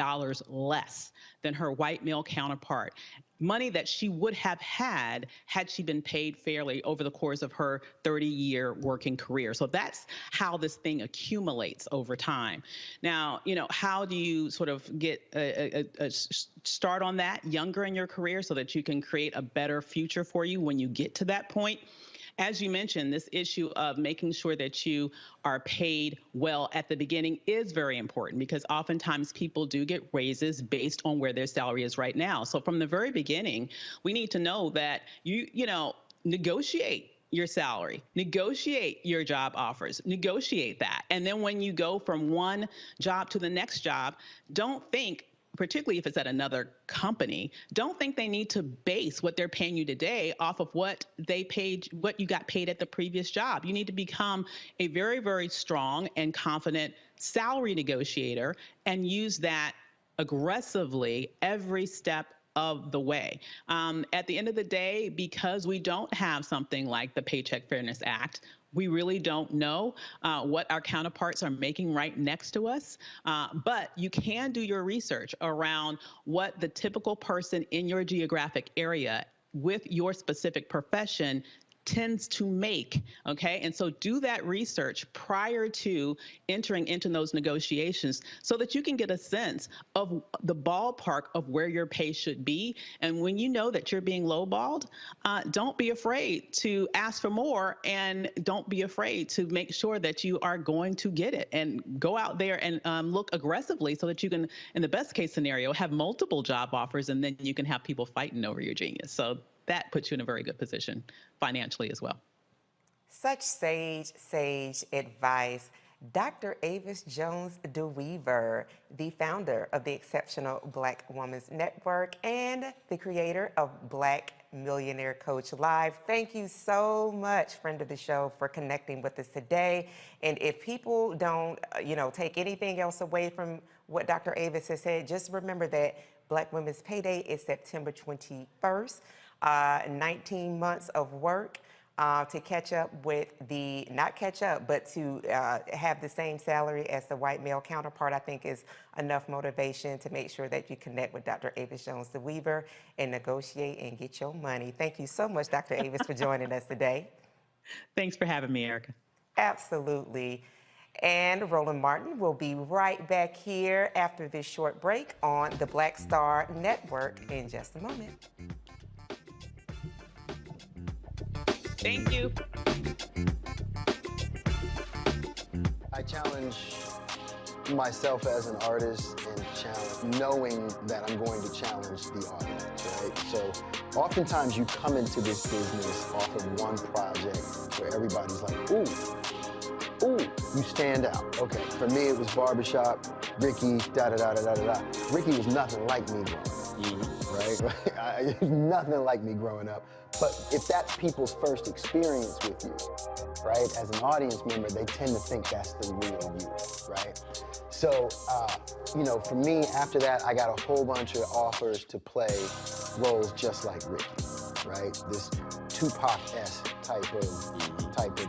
less than her white male counterpart. Money that she would have had she been paid fairly over the course of her 30-year working career. So that's how this thing accumulates over time. Now, how do you sort of get a start on that younger in your career so that you can create a better future for you when you get to that point? As you mentioned, this issue of making sure that you are paid well at the beginning is very important, because oftentimes people do get raises based on where their salary is right now. So from the very beginning, we need to know that you negotiate your salary, negotiate your job offers, negotiate that. And then when you go from one job to the next job, don't think particularly if it's at another company, don't think they need to base what they're paying you today off of what you got paid at the previous job. You need to become a very, very strong and confident salary negotiator and use that aggressively every step of the way. At the end of the day, because we don't have something like the Paycheck Fairness Act, we really don't know what our counterparts are making right next to us, but you can do your research around what the typical person in your geographic area with your specific profession tends to make, okay? And so do that research prior to entering into those negotiations so that you can get a sense of the ballpark of where your pay should be. And when you know that you're being lowballed, don't be afraid to ask for more, and don't be afraid to make sure that you are going to get it, and go out there and look aggressively so that you can, in the best case scenario, have multiple job offers, and then you can have people fighting over your genius. So that puts you in a very good position financially as well. Such sage advice. Dr. Avis Jones DeWeaver, the founder of the Exceptional Black Women's Network and the creator of Black Millionaire Coach Live. Thank you so much, friend of the show, for connecting with us today. And if people don't, take anything else away from what Dr. Avis has said, just remember that Black Women's Payday is September 21st. 19 months of work to catch up with not catch up, but to have the same salary as the white male counterpart, I think is enough motivation to make sure that you connect with Dr. Avis Jones DeWeaver and negotiate and get your money. Thank you so much, Dr. Avis, for joining us today. Thanks for having me, Erica. Absolutely. And Roland Martin will be right back here after this short break on the Black Star Network in just a moment. Thank you. I challenge myself as an artist and knowing that I'm going to challenge the audience, right? So oftentimes you come into this business off of one project where everybody's like, ooh, you stand out. Okay, for me it was Barbershop, Ricky, da-da-da-da-da-da. Ricky was nothing like me growing up, right? Nothing like me growing up. But if that's people's first experience with you, right, as an audience member, they tend to think that's the real you, right? So, for me, after that, I got a whole bunch of offers to play roles just like Ricky, right? This Tupac-esque type of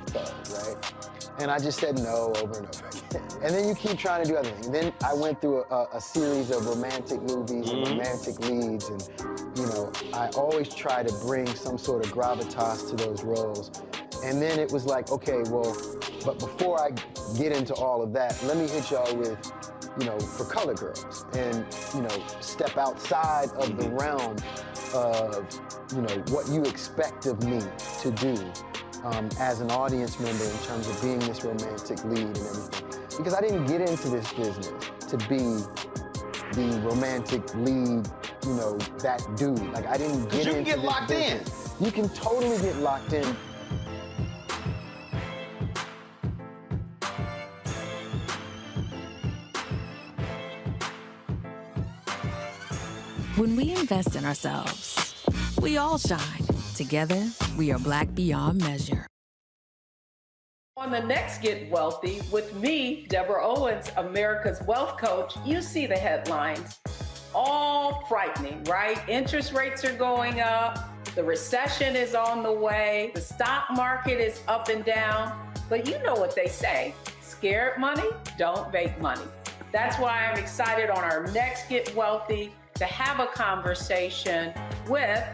thug, right? And I just said no over and over again. And then you keep trying to do other things. Then I went through a series of romantic movies and romantic leads, and I always try to bring some sort of gravitas to those roles. And then it was like, okay, well, but before I get into all of that, let me hit y'all with, For Color Girls, and, step outside of the realm of, what you expect of me to do as an audience member in terms of being this romantic lead and everything. Because I didn't get into this business to be the romantic lead, that dude. Like, I didn't get into this business. You can get locked in. You can totally get locked in. When we invest in ourselves, we all shine. Together, we are Black beyond measure. On the next Get Wealthy with me, Deborah Owens, America's Wealth Coach, you see the headlines. All frightening, right? Interest rates are going up. The recession is on the way. The stock market is up and down. But you know what they say, scared money don't make money. That's why I'm excited on our next Get Wealthy to have a conversation with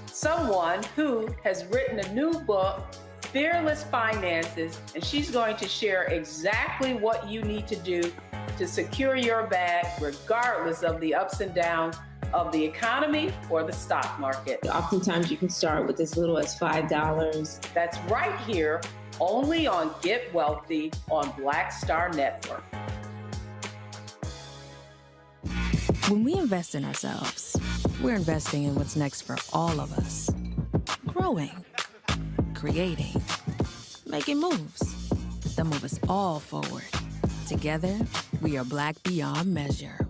someone who has written a new book, Fearless Finances, and she's going to share exactly what you need to do to secure your bag regardless of the ups and downs of the economy or the stock market. Oftentimes you can start with as little as $5. That's right here, only on Get Wealthy on Black Star Network. When we invest in ourselves, we're investing in what's next for all of us. Growing, creating, making moves that move us all forward. Together, we are Black beyond measure.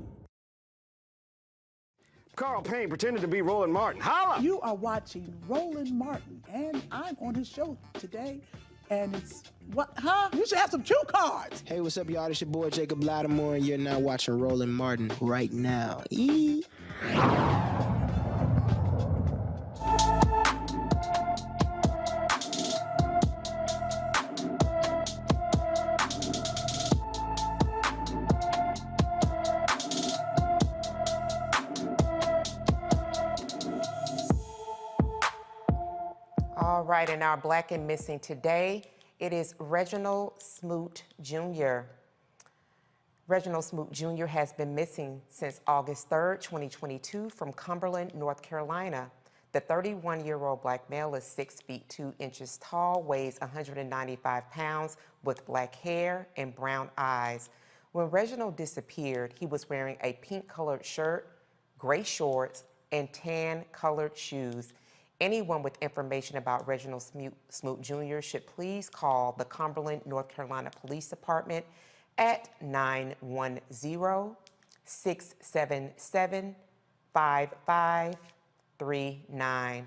Carl Payne pretended to be Roland Martin. Holla! You are watching Roland Martin, and I'm on his show today. And it's, what, huh? You should have some cue cards. Hey, what's up, y'all? It's your boy, Jacob Lattimore, and you're now watching Roland Martin right now. Eee. All right, and our Black and Missing today, it is Reginald Smoot Jr. Reginald Smoot Jr. has been missing since August 3rd, 2022 from Cumberland, North Carolina. The 31-year-old Black male is 6 feet 2 inches tall, weighs 195 pounds, with black hair and brown eyes. When Reginald disappeared, he was wearing a pink-colored shirt, gray shorts, and tan-colored shoes. Anyone with information about Reginald Smoot Jr. should please call the Cumberland, North Carolina Police Department at 910-677-5539.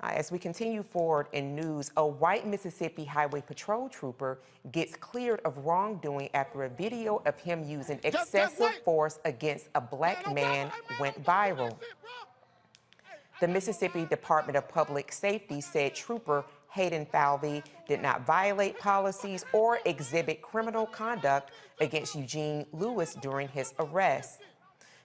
As we continue forward in news, a white Mississippi Highway Patrol trooper gets cleared of wrongdoing after a video of him using excessive force against a Black man went viral. The Mississippi Department of Public Safety said Trooper Hayden Falvey did not violate policies or exhibit criminal conduct against Eugene Lewis during his arrest.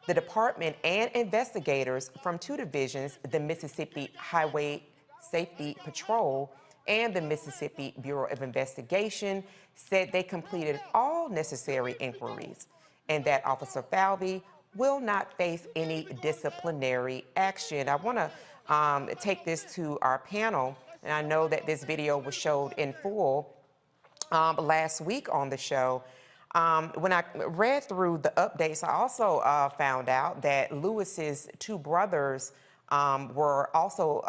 The department and investigators from 2 divisions, the Mississippi Highway Safety Patrol and the Mississippi Bureau of Investigation, said they completed all necessary inquiries and that Officer Falvey will not face any disciplinary action. I want to take this to our panel, and I know that this video was showed in full last week on the show. When I read through the updates, I also found out that Lewis's 2 brothers were also,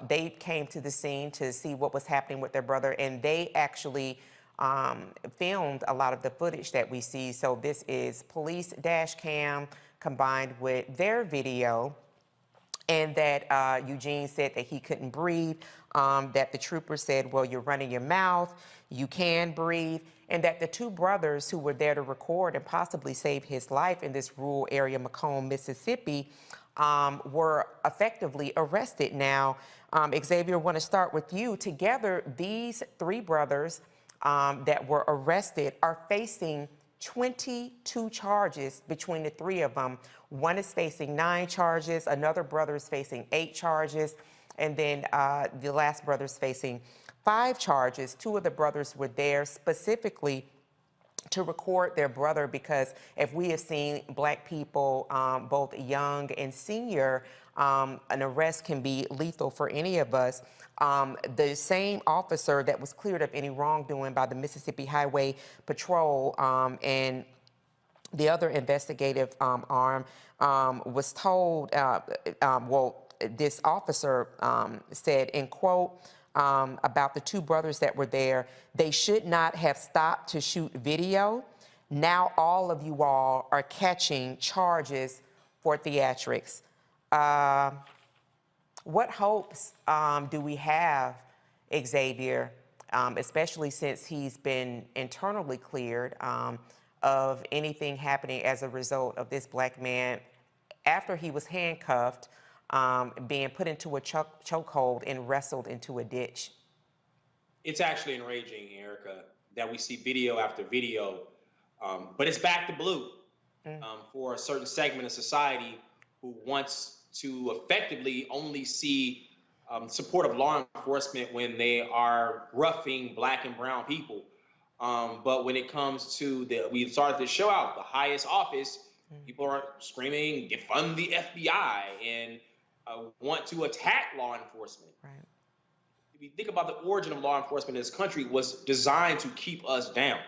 they came to the scene to see what was happening with their brother, and they actually filmed a lot of the footage that we see. So this is police dash cam combined with their video, and that Eugene said that he couldn't breathe, that the trooper said, well, you're running your mouth, you can breathe, and that the 2 brothers who were there to record and possibly save his life in this rural area, Macomb, Mississippi, were effectively arrested. Now, Xavier, I want to start with you. Together, these 3 brothers that were arrested are facing 22 charges between the 3 of them. One is facing 9 charges, another brother is facing 8 charges, and then the last brother is facing 5 charges. 2 of the brothers were there specifically to record their brother because if we have seen Black people, both young and senior, an arrest can be lethal for any of us. The same officer that was cleared of any wrongdoing by the Mississippi Highway Patrol and the other investigative arm was told, well, this officer said, in quote, about the 2 brothers that were there, they should not have stopped to shoot video. Now all of you all are catching charges for theatrics. What hopes do we have, Xavier, especially since he's been internally cleared of anything happening as a result of this Black man after he was handcuffed, being put into a chokehold and wrestled into a ditch? It's actually enraging, Erica, that we see video after video, but it's back to blue for a certain segment of society who wants to effectively only see support of law enforcement when they are roughing Black and brown people. But when it comes to we started to show out the highest office, people are screaming, defund the FBI, and want to attack law enforcement. Right. If you think about the origin of law enforcement in this country, was designed to keep us down.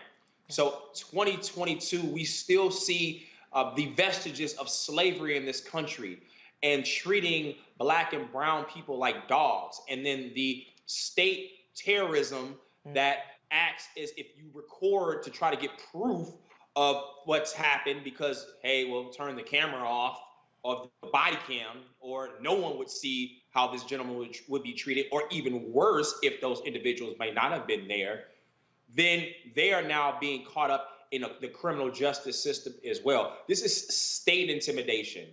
So 2022, we still see the vestiges of slavery in this country and treating Black and brown people like dogs. And then the state terrorism that acts as if you record to try to get proof of what's happened because, hey, we'll turn the camera off of the body cam, or no one would see how this gentleman would be treated, or even worse, if those individuals might not have been there, then they are now being caught up in the criminal justice system as well. This is state intimidation.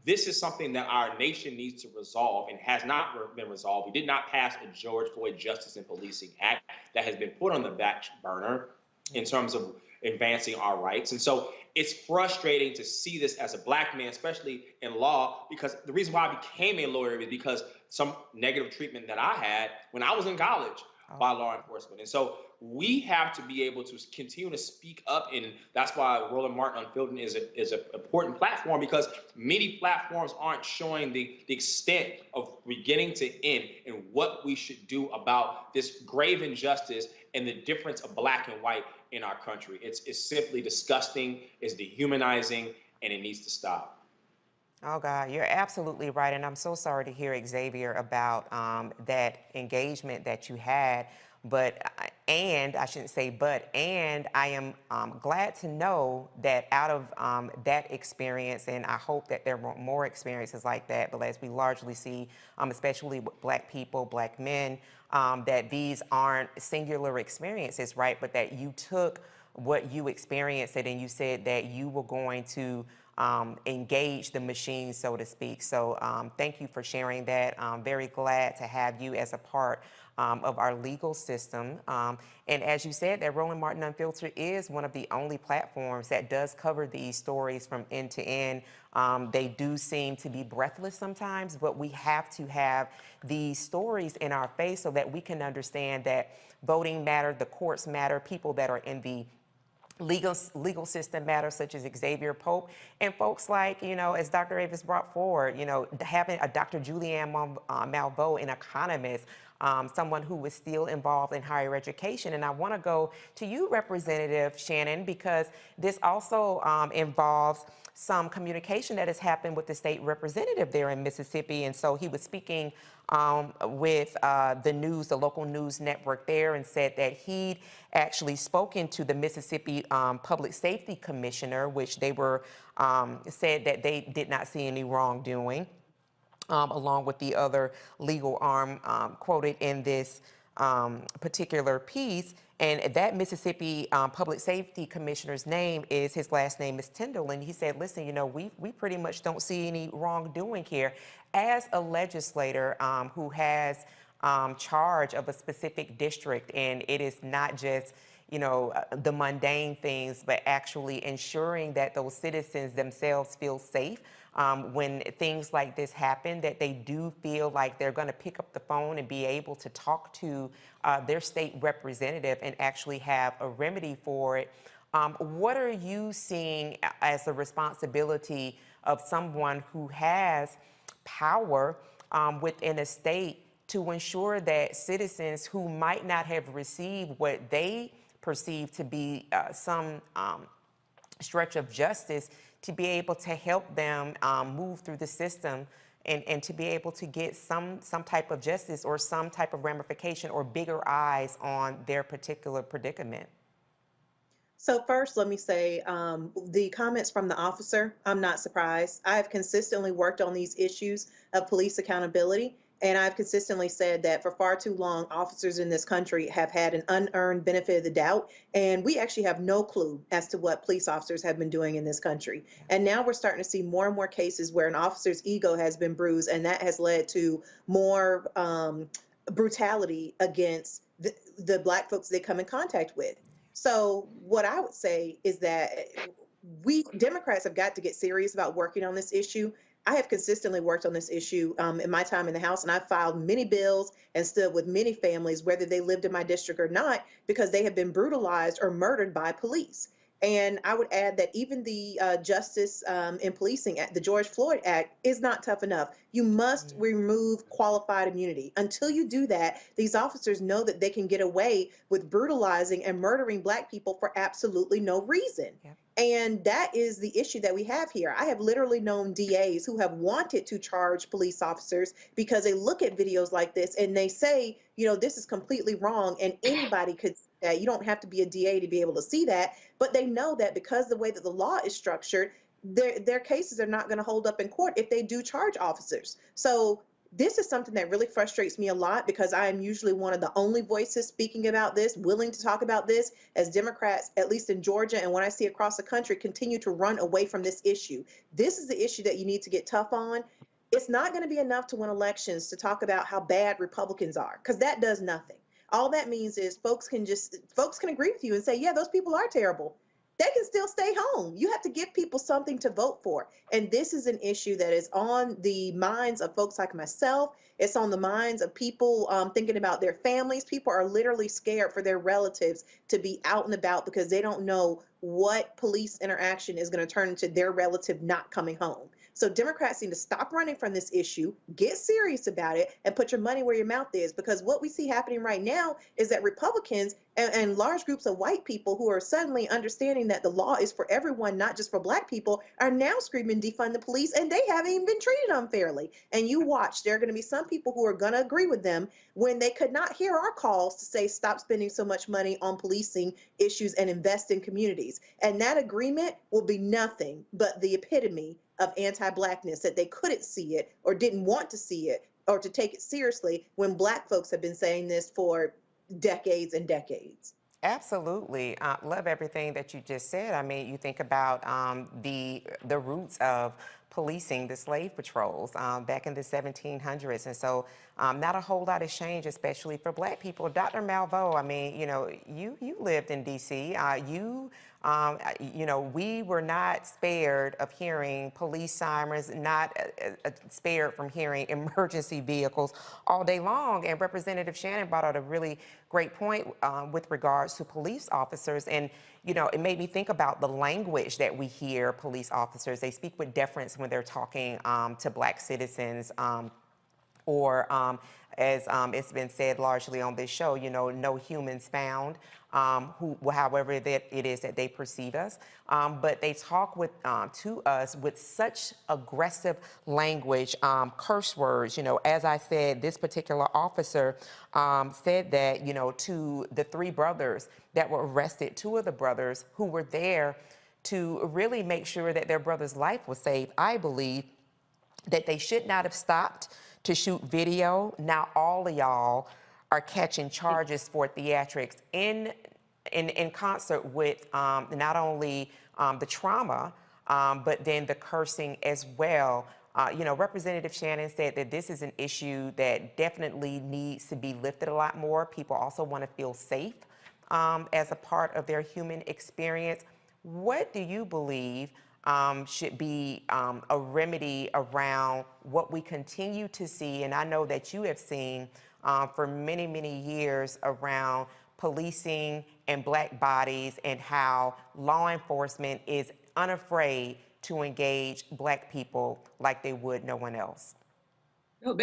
This is something that our nation needs to resolve and has not been resolved. We did not pass the George Floyd Justice and Policing Act that has been put on the back burner in terms of advancing our rights. And so it's frustrating to see this as a Black man, especially in law, because the reason why I became a lawyer is because some negative treatment that I had when I was in college by law enforcement. And so we have to be able to continue to speak up, and that's why Roland Martin Unfiltered is an important platform, because many platforms aren't showing the extent of beginning to end and what we should do about this grave injustice and the difference of Black and white in our country. It's simply disgusting, it's dehumanizing, and it needs to stop. Oh, God, you're absolutely right. And I'm so sorry to hear, Xavier, about that engagement that you had. And I shouldn't say but, and I am glad to know that out of that experience, and I hope that there were more experiences like that, but as we largely see, especially with Black people, Black men, that these aren't singular experiences, right? But that you took what you experienced and you said that you were going to engage the machine, so to speak. So thank you for sharing that. I'm very glad to have you as a part of our legal system. And as you said, that Roland Martin Unfiltered is one of the only platforms that does cover these stories from end to end. They do seem to be breathless sometimes, but we have to have these stories in our face so that we can understand that voting matter, the courts matter, people that are in the legal system matter, such as Xavier Pope, and folks like, as Dr. Avis brought forward, having a Dr. Julianne Malveaux, an economist, someone who was still involved in higher education. And I want to go to you, Representative Shannon, because this also involves some communication that has happened with the state representative there in Mississippi. And so he was speaking with the local news network there, and said that he'd actually spoken to the Mississippi Public Safety Commissioner, which they were said that they did not see any wrongdoing, along with the other legal arm quoted in this particular piece. And that Mississippi Public Safety Commissioner's his last name is Tyndall. And he said, listen, we pretty much don't see any wrongdoing here. As a legislator who has charge of a specific district, and it is not just, the mundane things, but actually ensuring that those citizens themselves feel safe when things like this happen, that they do feel like they're going to pick up the phone and be able to talk to their state representative and actually have a remedy for it. What are you seeing as a responsibility of someone who has power within a state to ensure that citizens who might not have received what they perceive to be some stretch of justice, to be able to help them move through the system and to be able to get some type of justice or some type of ramification or bigger eyes on their particular predicament? So first, let me say the comments from the officer, I'm not surprised. I have consistently worked on these issues of police accountability, and I've consistently said that for far too long, officers in this country have had an unearned benefit of the doubt, and we actually have no clue as to what police officers have been doing in this country. And now we're starting to see more and more cases where an officer's ego has been bruised, and that has led to more brutality against the Black folks they come in contact with. So what I would say is that we Democrats have got to get serious about working on this issue. I have consistently worked on this issue in my time in the House, and I've filed many bills and stood with many families, whether they lived in my district or not, because they have been brutalized or murdered by police. And I would add that even the Justice in Policing Act, the George Floyd Act, is not tough enough. You must remove qualified immunity. Until you do that, these officers know that they can get away with brutalizing and murdering Black people for absolutely no reason. Yep. And that is the issue that we have here. I have literally known DAs who have wanted to charge police officers because they look at videos like this and they say, this is completely wrong, and anybody could see that. You don't have to be a DA to be able to see that. But they know that because the way that the law is structured, their cases are not going to hold up in court if they do charge officers. So this is something that really frustrates me a lot, because I am usually one of the only voices speaking about this, willing to talk about this, as Democrats, at least in Georgia and when I see across the country, continue to run away from this issue. This is the issue that you need to get tough on. It's not going to be enough to win elections to talk about how bad Republicans are, because that does nothing. All that means is folks can agree with you and say, yeah, those people are terrible. They can still stay home. You have to give people something to vote for. And this is an issue that is on the minds of folks like myself. It's on the minds of people thinking about their families. People are literally scared for their relatives to be out and about because they don't know what police interaction is going to turn into their relative not coming home. So Democrats need to stop running from this issue, get serious about it, and put your money where your mouth is. Because what we see happening right now is that Republicans and large groups of white people who are suddenly understanding that the law is for everyone, not just for Black people, are now screaming defund the police, and they haven't even been treated unfairly. And you watch, there are going to be some people who are going to agree with them when they could not hear our calls to say stop spending so much money on policing issues and invest in communities. And that agreement will be nothing but the epitome of anti-Blackness, that they couldn't see it or didn't want to see it or to take it seriously when Black folks have been saying this for decades and decades. Absolutely. Love everything that you just said. I mean, you think about the roots of policing, the slave patrols back in the 1700s. And so not a whole lot has changed, especially for Black people. Dr. Malveaux, I mean, you know, you lived in D.C. You know, we were not spared of hearing police sirens, not spared from hearing emergency vehicles all day long. And Representative Shannon brought out a really great point with regards to police officers. And, you know, it made me think about the language that we hear police officers. They speak with deference when they're talking to Black citizens, or as it's been said largely on this show, you know, no humans found, however that it is that they perceive us. But they talk to us with such aggressive language, curse words. You know, as I said, this particular officer said that, you know, to the three brothers that were arrested, two of the brothers who were there to really make sure that their brother's life was saved, I believe that they should not have stopped to shoot video. Now all of y'all are catching charges for theatrics in concert with not only the trauma, but then the cursing as well. You know, Representative Shannon said that this is an issue that definitely needs to be lifted a lot more. People also want to feel safe as a part of their human experience. What do you believe should be a remedy around what we continue to see, and I know that you have seen for many, many years, around policing and Black bodies, and how law enforcement is unafraid to engage Black people like they would no one else? No,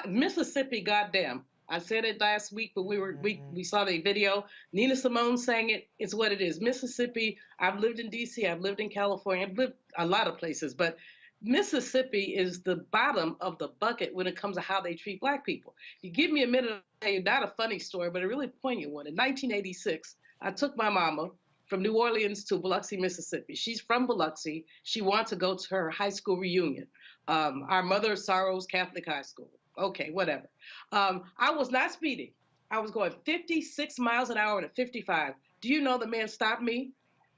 Mississippi, goddamn. I said it last week, but we saw the video. Nina Simone sang it. It's what it is. Mississippi, I've lived in D.C., I've lived in California, I've lived a lot of places, but Mississippi is the bottom of the bucket when it comes to how they treat Black people. You give me a minute, I'll tell you, not a funny story, but a really poignant one. In 1986, I took my mama from New Orleans to Biloxi, Mississippi. She's from Biloxi. She wants to go to her high school reunion. Our Mother of Sorrows Catholic High School. Okay, whatever. I was not speeding. I was going 56 miles an hour to 55. Do you know the man stopped me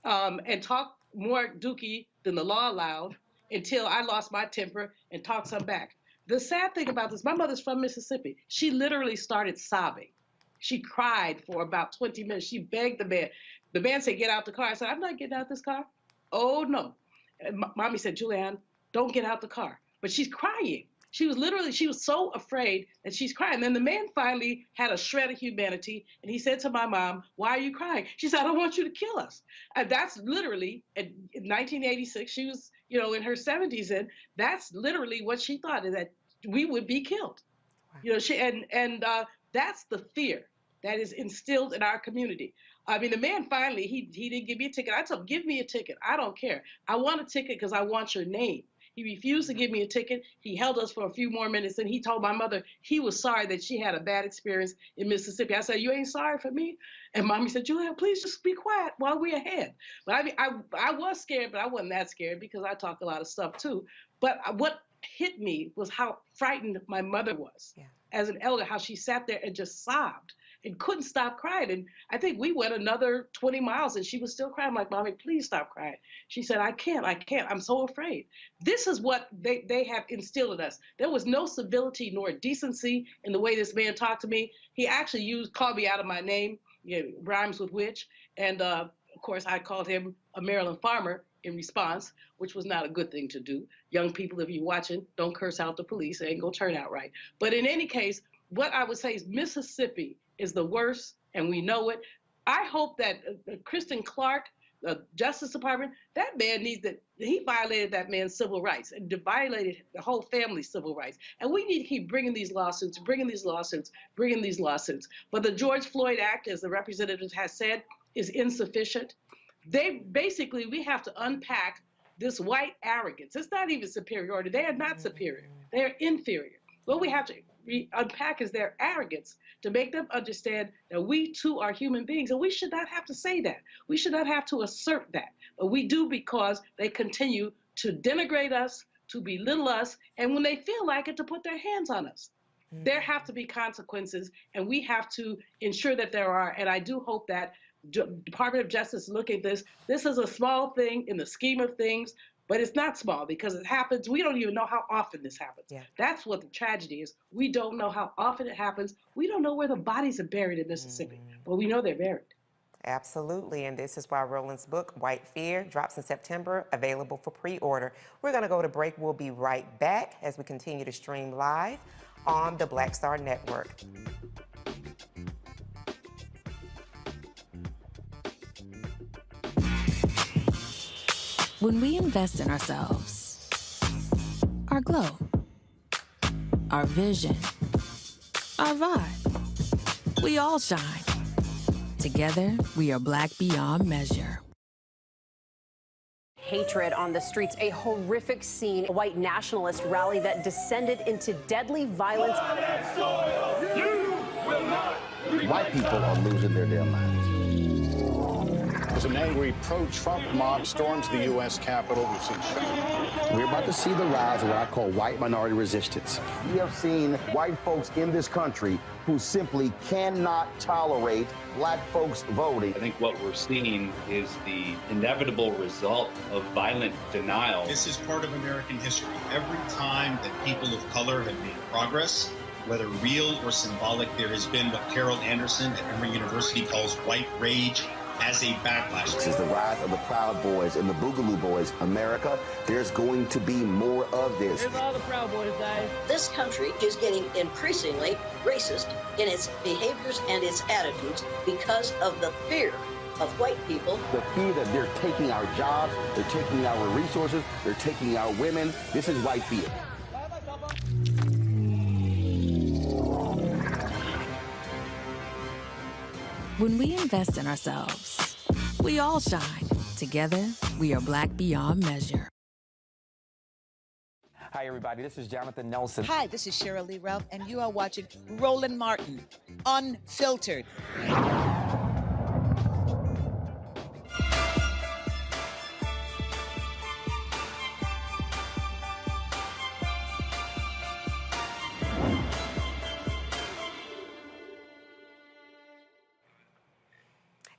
and talked more dookie than the law allowed until I lost my temper and talked some back. The sad thing about this, my mother's from Mississippi. She literally started sobbing. She cried for about 20 minutes. She begged the man. The man said, get out the car. I said, I'm not getting out this car. Oh, no. And Mommy said, Julianne, don't get out the car. But she's crying. She was so afraid that she's crying. Then the man finally had a shred of humanity, and he said to my mom, why are you crying? She said, I don't want you to kill us. And that's literally, in 1986, she was, in her 70s, and that's literally what she thought, is that we would be killed. Wow. That's the fear that is instilled in our community. I mean, the man finally, he didn't give me a ticket. I told him, give me a ticket. I don't care. I want a ticket because I want your name. He refused to give me a ticket. He held us for a few more minutes, and he told my mother he was sorry that she had a bad experience in Mississippi. I said, "You ain't sorry for me?" And Mommy said, "Julia, please just be quiet while we're ahead." But I mean, I was scared, but I wasn't that scared because I talk a lot of stuff too. But what hit me was how frightened my mother was as an elder, how she sat there and just sobbed and couldn't stop crying. And I think we went another 20 miles and she was still crying. I'm like, "Mommy, please stop crying." She said, I can't. I'm so afraid." This is what they have instilled in us. There was no civility nor decency in the way this man talked to me. He actually called me out of my name, rhymes with witch. And of course, I called him a Maryland farmer in response, which was not a good thing to do. Young people, if you're watching, don't curse out the police. It ain't gonna turn out right. But in any case, what I would say is Mississippi is the worst, and we know it. I hope that Kristen Clark, the Justice Department, that man he violated that man's civil rights and violated the whole family's civil rights. And we need to keep bringing these lawsuits. But the George Floyd Act, as the representative has said, is insufficient. We have to unpack this white arrogance. It's not even superiority. They are not superior. They are inferior. What we have to unpack is their arrogance to make them understand that we too are human beings, and we should not have to say that. We should not have to assert that. But we do because they continue to denigrate us, to belittle us, and when they feel like it, to put their hands on us. There have to be consequences, and we have to ensure that there are, and I do hope that Department of Justice look at this. This is a small thing in the scheme of things, but it's not small because it happens. We don't even know how often this happens. That's what the tragedy is. We don't know how often it happens. We don't know where the bodies are buried in Mississippi, but we know they're buried. Absolutely, and this is why Roland's book, White Fear, drops in September, available for pre-order. We're gonna go to break. We'll be right back as we continue to stream live on the Black Star Network. When we invest in ourselves, our glow, our vision, our vibe, we all shine. Together, we are Black beyond measure. Hatred on the streets, a horrific scene, a white nationalist rally that descended into deadly violence. White people are losing their damn minds. As an angry pro-Trump mob storms the U.S. Capitol, we've seen We're about to see the rise of what I call white minority resistance. We have seen white folks in this country who simply cannot tolerate black folks voting. I think what we're seeing is the inevitable result of violent denial. This is part of American history. Every time that people of color have made progress, whether real or symbolic, there has been what Carol Anderson at Emory University calls white rage as a backlash. This is the rise of the Proud Boys and the Boogaloo Boys. America, there's going to be more of this. There's all the Proud Boys, guys. This country is getting increasingly racist in its behaviors and its attitudes because of the fear of white people. The fear that they're taking our jobs, they're taking our resources, they're taking our women. This is white fear. When we invest in ourselves, we all shine. Together, we are Black beyond measure. Hi, everybody. This is Jonathan Nelson. Hi, this is Cheryl Lee Ralph, and you are watching Roland Martin, Unfiltered.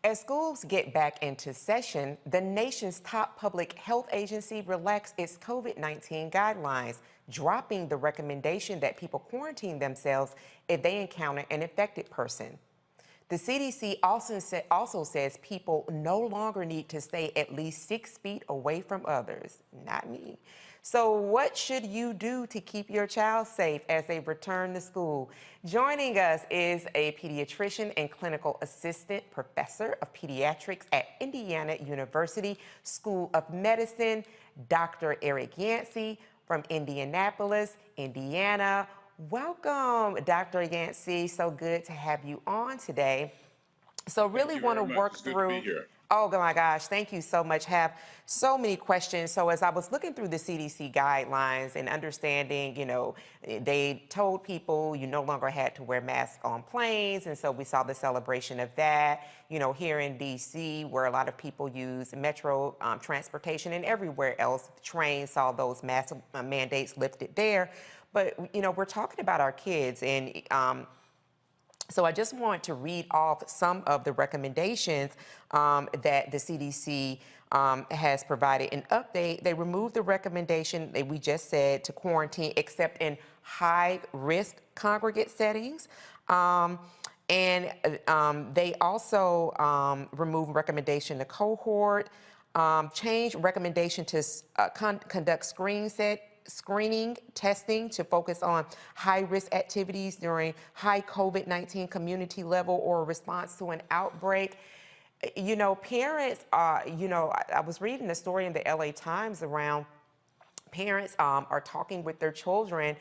As schools get back into session, the nation's top public health agency relaxed its COVID-19 guidelines, dropping the recommendation that people quarantine themselves if they encounter an infected person. The CDC also says people no longer need to stay at least 6 feet away from others. Not me. So what should you do to keep your child safe as they return to school? Joining us is a pediatrician and clinical assistant professor of pediatrics at Indiana University School of Medicine, Dr. Eric Yancey from Indianapolis, Indiana. Welcome, Dr. Yancey. So good to have you on today. So really want to work through, Oh my gosh, thank you so much. Have so many questions. So as I was looking through the CDC guidelines and understanding, they told people you no longer had to wear masks on planes. And so we saw the celebration of that, here in DC, where a lot of people use metro transportation, and everywhere else, trains saw those mask mandates lifted there. But, we're talking about our kids, and so I just want to read off some of the recommendations that the CDC has provided. An update, they removed the recommendation that we just said to quarantine except in high-risk congregate settings. And they also removed recommendation to cohort, change recommendation to conduct screening testing to focus on high-risk activities during high COVID-19 community level or response to an outbreak. Parents, I was reading a story in the LA Times around parents are talking with their children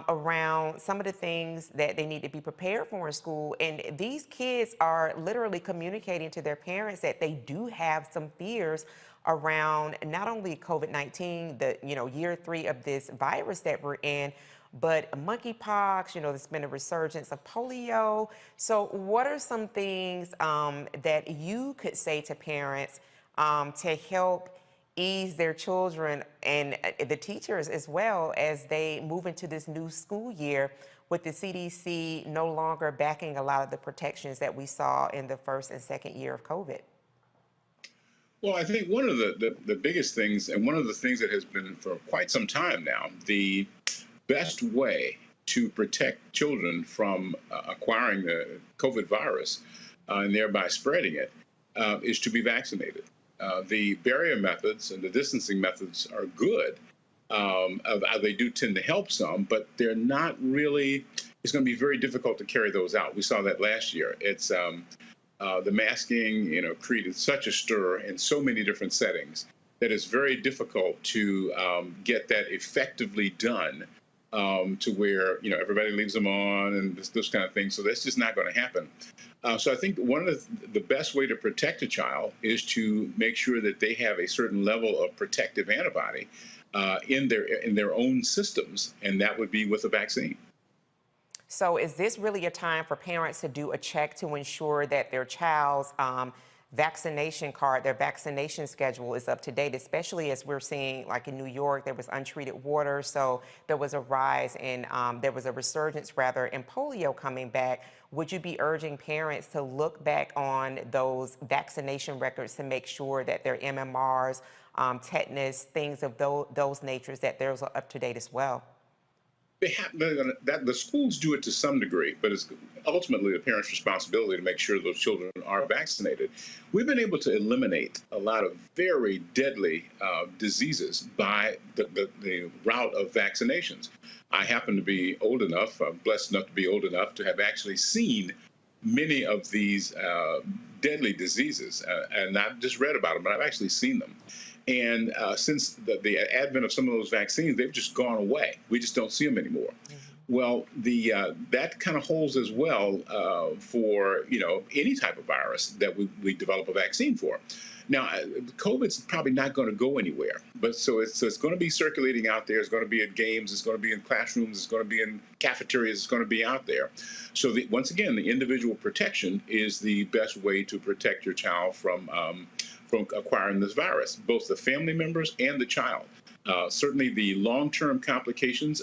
around some of the things that they need to be prepared for in school. And these kids are literally communicating to their parents that they do have some fears around not only COVID-19, the year 3 of this virus that we're in, but monkeypox. There's been a resurgence of polio. So what are some things that you could say to parents to help ease their children and the teachers as well as they move into this new school year, with the CDC no longer backing a lot of the protections that we saw in the first and second year of COVID? Well, I think one of the biggest things, and one of the things that has been for quite some time now, the best way to protect children from acquiring the COVID virus and thereby spreading it is to be vaccinated. The barrier methods and the distancing methods are good. They do tend to help some, but they're not really, it's going to be very difficult to carry those out. We saw that last year. It's the masking, created such a stir in so many different settings that it's very difficult to get that effectively done to where, everybody leaves them on and this kind of thing. So that's just not going to happen. So I think one of the best way to protect a child is to make sure that they have a certain level of protective antibody in their own systems, and that would be with a vaccine. So is this really a time for parents to do a check to ensure that their child's vaccination card, their vaccination schedule is up to date, especially as we're seeing, like in New York, there was untreated water, so there was a rise in, there was a resurgence rather in polio coming back. Would you be urging parents to look back on those vaccination records to make sure that their MMRs, tetanus, things of those natures, that those are up to date as well? The schools do it to some degree, but it's ultimately the parents' responsibility to make sure those children are vaccinated. We've been able to eliminate a lot of very deadly diseases by the route of vaccinations. I happen to be old enough, blessed enough to be old enough to have actually seen many of these deadly diseases, and not just read about them, but I've actually seen them. And since the advent of some of those vaccines, they've just gone away. We just don't see them anymore. Well, that kind of holds as well for any type of virus that we develop a vaccine for. Now, COVID's probably not going to go anywhere, but so it's going to be circulating out there. It's going to be at games. It's going to be in classrooms. It's going to be in cafeterias. It's going to be out there. So once again, the individual protection is the best way to protect your child from acquiring this virus, both the family members and the child. Certainly, the long-term complications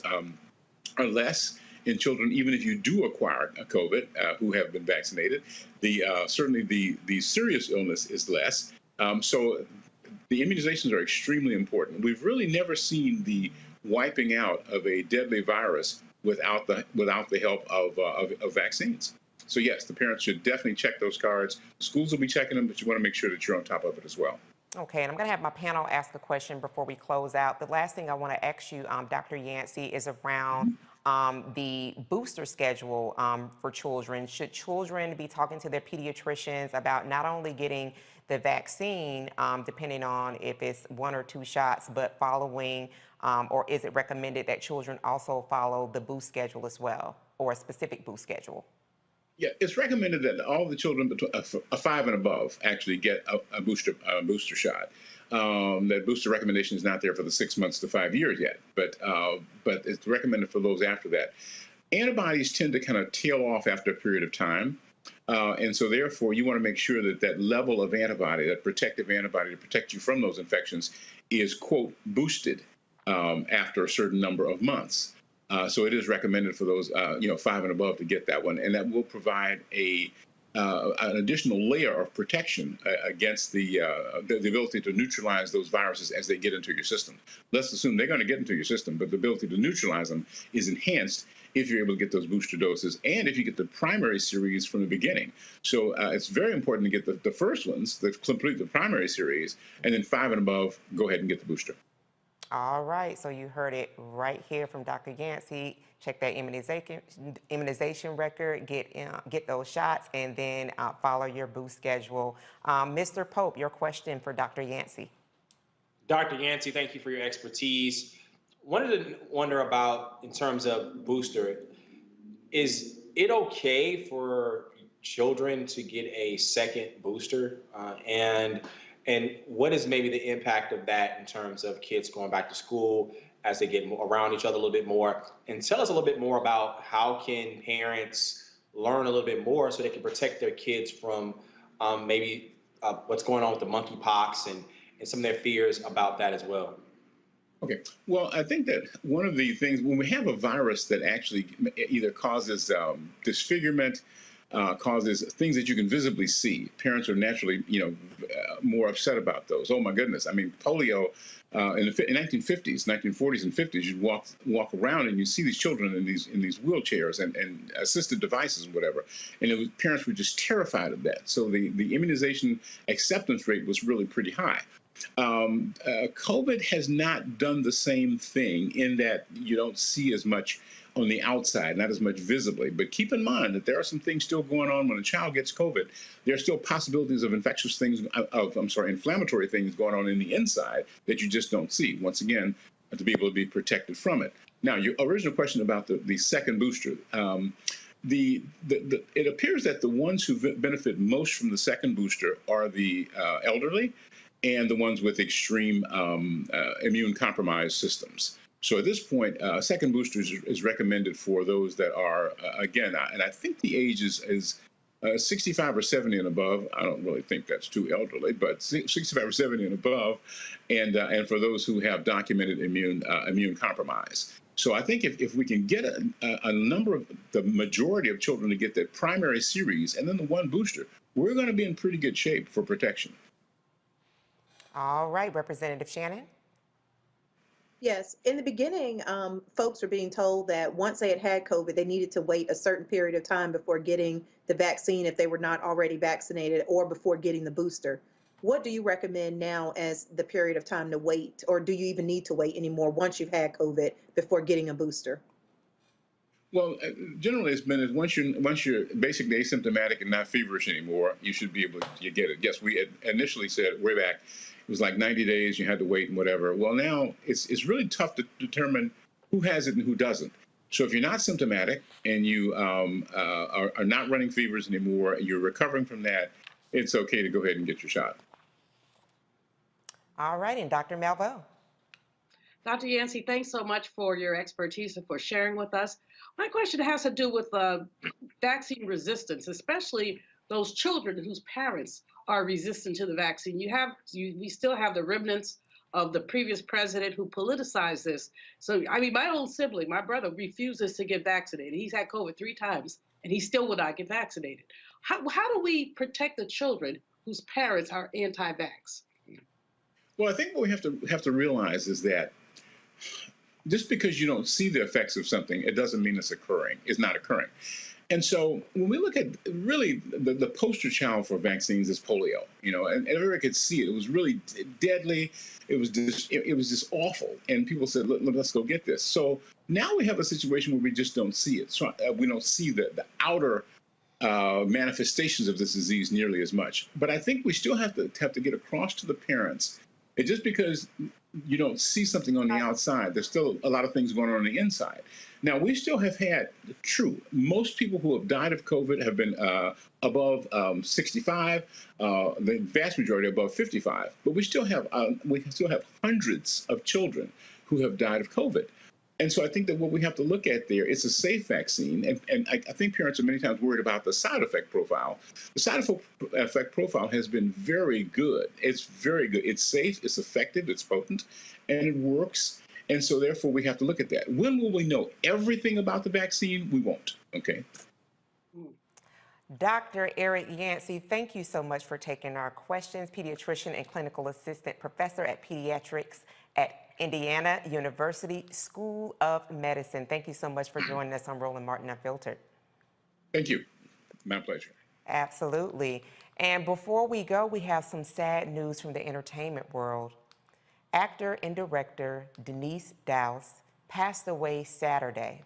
are less in children, even if you do acquire a COVID who have been vaccinated. Certainly, the serious illness is less. So the immunizations are extremely important. We've really never seen the wiping out of a deadly virus without the help of vaccines. So yes, the parents should definitely check those cards. Schools will be checking them, but you want to make sure that you're on top of it as well. Okay, and I'm going to have my panel ask a question before we close out. The last thing I want to ask you, Dr. Yancey, is around the booster schedule for children. Should children be talking to their pediatricians about not only getting the vaccine, depending on if it's 1 or 2 shots, but following, or is it recommended that children also follow the boost schedule as well, or a specific boost schedule? Yeah, it's recommended that all the children between 5 and above actually get a booster shot. That booster recommendation is not there for the 6 months to 5 years yet, but it's recommended for those after that. Antibodies tend to kind of tail off after a period of time. And so therefore, you want to make sure that that level of antibody, that protective antibody to protect you from those infections is, quote, boosted after a certain number of months. So it is recommended for those, 5 and above to get that one. And that will provide an additional layer of protection against the ability to neutralize those viruses as they get into your system. Let's assume they're going to get into your system, but the ability to neutralize them is enhanced if you're able to get those booster doses and if you get the primary series from the beginning. So it's very important to get the first ones, that complete the primary series, and then 5 and above, go ahead and get the booster. All right, so you heard it right here from Dr. Yancey. Check that immunization record, get those shots, and then follow your boost schedule. Mr. Pope, your question for Dr. Yancey. Dr. Yancey, thank you for your expertise. Wanted to wonder about, in terms of booster, is it okay for children to get a second booster? And what is maybe the impact of that in terms of kids going back to school as they get around each other a little bit more? And tell us a little bit more about how can parents learn a little bit more so they can protect their kids from maybe what's going on with the monkeypox and some of their fears about that as well. Okay. Well, I think that one of the things, when we have a virus that actually either causes disfigurement, causes things that you can visibly see, parents are naturally, more upset about those. Oh my goodness! I mean, polio in the 1950s, 1940s, and 50s, you'd walk around and you see these children in these wheelchairs and assisted devices and whatever, and parents were just terrified of that. So the immunization acceptance rate was really pretty high. COVID has not done the same thing in that you don't see as much on the outside, not as much visibly. But keep in mind that there are some things still going on when a child gets COVID. There are still possibilities of inflammatory things going on in the inside that you just don't see. Once again, to be able to be protected from it. Now, your original question about the second booster. It appears that the ones who benefit most from the second booster are the elderly and the ones with extreme immune compromised systems. So at this point, second booster is recommended for those that are, again, and I think the age is 65 or 70 and above. I don't really think that's too elderly, but 65 or 70 and above, and for those who have documented immune compromise. So I think if we can get a number of the majority of children to get that primary series and then the one booster, we're going to be in pretty good shape for protection. All right, Representative Shannon. Yes, in the beginning, folks were being told that once they had COVID, they needed to wait a certain period of time before getting the vaccine if they were not already vaccinated or before getting the booster. What do you recommend now as the period of time to wait, or do you even need to wait anymore once you've had COVID before getting a booster? Well, generally it's been once you're basically asymptomatic and not feverish anymore, you should be able to get it. Yes, we had initially said way back it was like 90 days, you had to wait and whatever. Well, now it's really tough to determine who has it and who doesn't. So if you're not symptomatic and you are not running fevers anymore, you're recovering from that, it's okay to go ahead and get your shot. All right, and Dr. Malveaux. Dr. Yancey, thanks so much for your expertise and for sharing with us. My question has to do with vaccine resistance, especially those children whose parents are resistant to the vaccine. We still have the remnants of the previous president who politicized this. So, I mean, my own sibling, my brother, refuses to get vaccinated. He's had COVID 3 times, and he still will not get vaccinated. How do we protect the children whose parents are anti-vax? Well, I think what we have to realize is that just because you don't see the effects of something, it doesn't mean it's not occurring. And so when we look at really the poster child for vaccines is polio, and everybody could see it. It was really deadly. It was just awful. And people said, let's go get this. So now we have a situation where we just don't see it. So we don't see the outer manifestations of this disease nearly as much. But I think we still have to get across to the parents. Just because you don't see something on the outside. There's still a lot of things going on the inside. Now, we still have had, true, most people who have died of COVID have been above 65, the vast majority above 55. But we still have hundreds of children who have died of COVID. And so I think that what we have to look at there, it's a safe vaccine. And I think parents are many times worried about the side effect profile. The side effect profile has been very good. It's very good. It's safe, it's effective, it's potent, and it works. And so therefore we have to look at that. When will we know everything about the vaccine? We won't, okay? Dr. Eric Yancey, thank you so much for taking our questions. Pediatrician and clinical assistant professor at pediatrics at Indiana University School of Medicine. Thank you so much for joining us on Roland Martin Unfiltered. Thank you. My pleasure. Absolutely. And before we go, we have some sad news from the entertainment world. Actor and director Deniers Dowse passed away Saturday.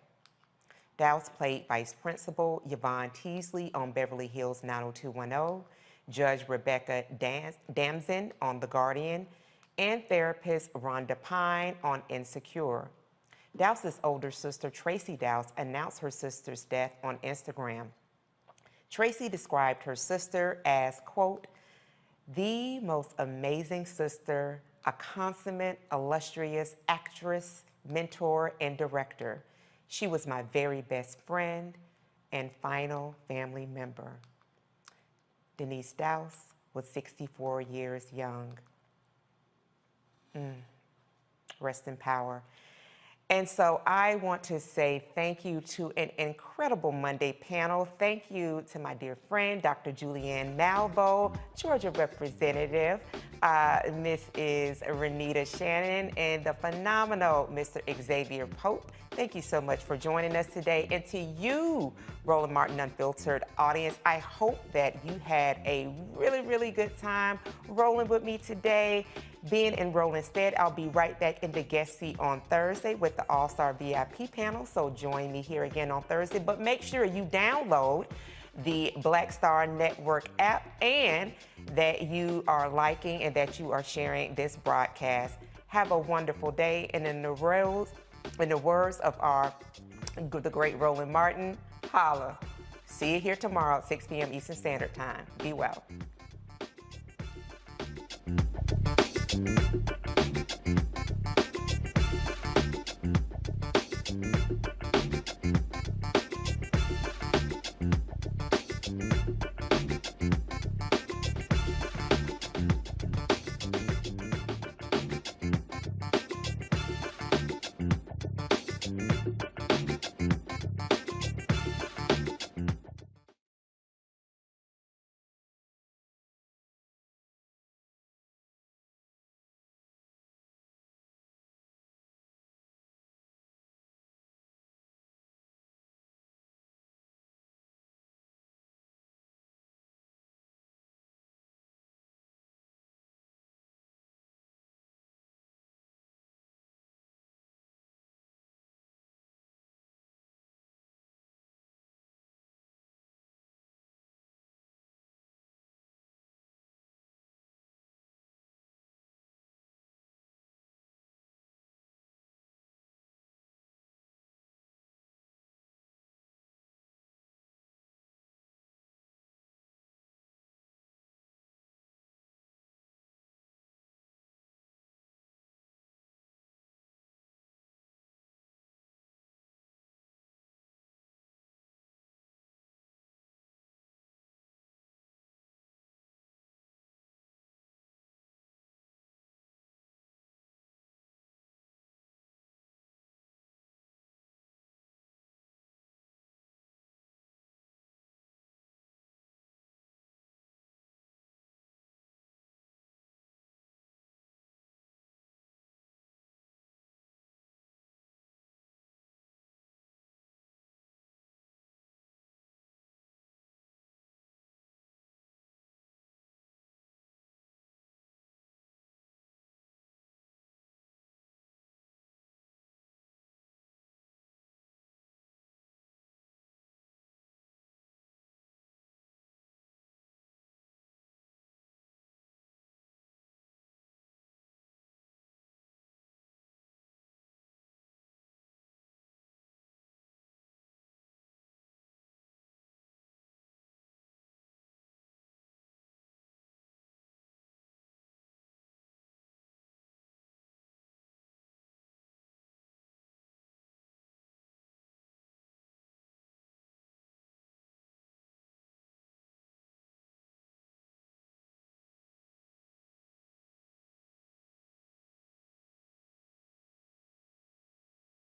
Dowse played Vice Principal Yvonne Teasley on Beverly Hills 90210, Judge Rebecca Damson on The Guardian, and therapist Rhonda Pine on Insecure. Dowse's older sister, Tracy Dowse, announced her sister's death on Instagram. Tracy described her sister as, quote, the most amazing sister, a consummate, illustrious actress, mentor, and director. She was my very best friend and final family member. Deniers Dowse was 64 years young. Rest in power. And so I want to say thank you to an incredible Monday panel. Thank you to my dear friend, Dr. Julianne Malvo, Georgia Representative, Mrs. Renita Shannon, and the phenomenal Mr. Xavier Pope. Thank you so much for joining us today. And to you, Roland Martin Unfiltered audience, I hope that you had a really, really good time rolling with me today. Being in Roland's stead, I'll be right back in the guest seat on Thursday with the All-Star VIP panel. So join me here again on Thursday. But make sure you download the Black Star Network app and that you are liking and that you are sharing this broadcast. Have a wonderful day. And in the words of the great Roland Martin, holla. See you here tomorrow at 6 p.m. Eastern Standard Time. Be well.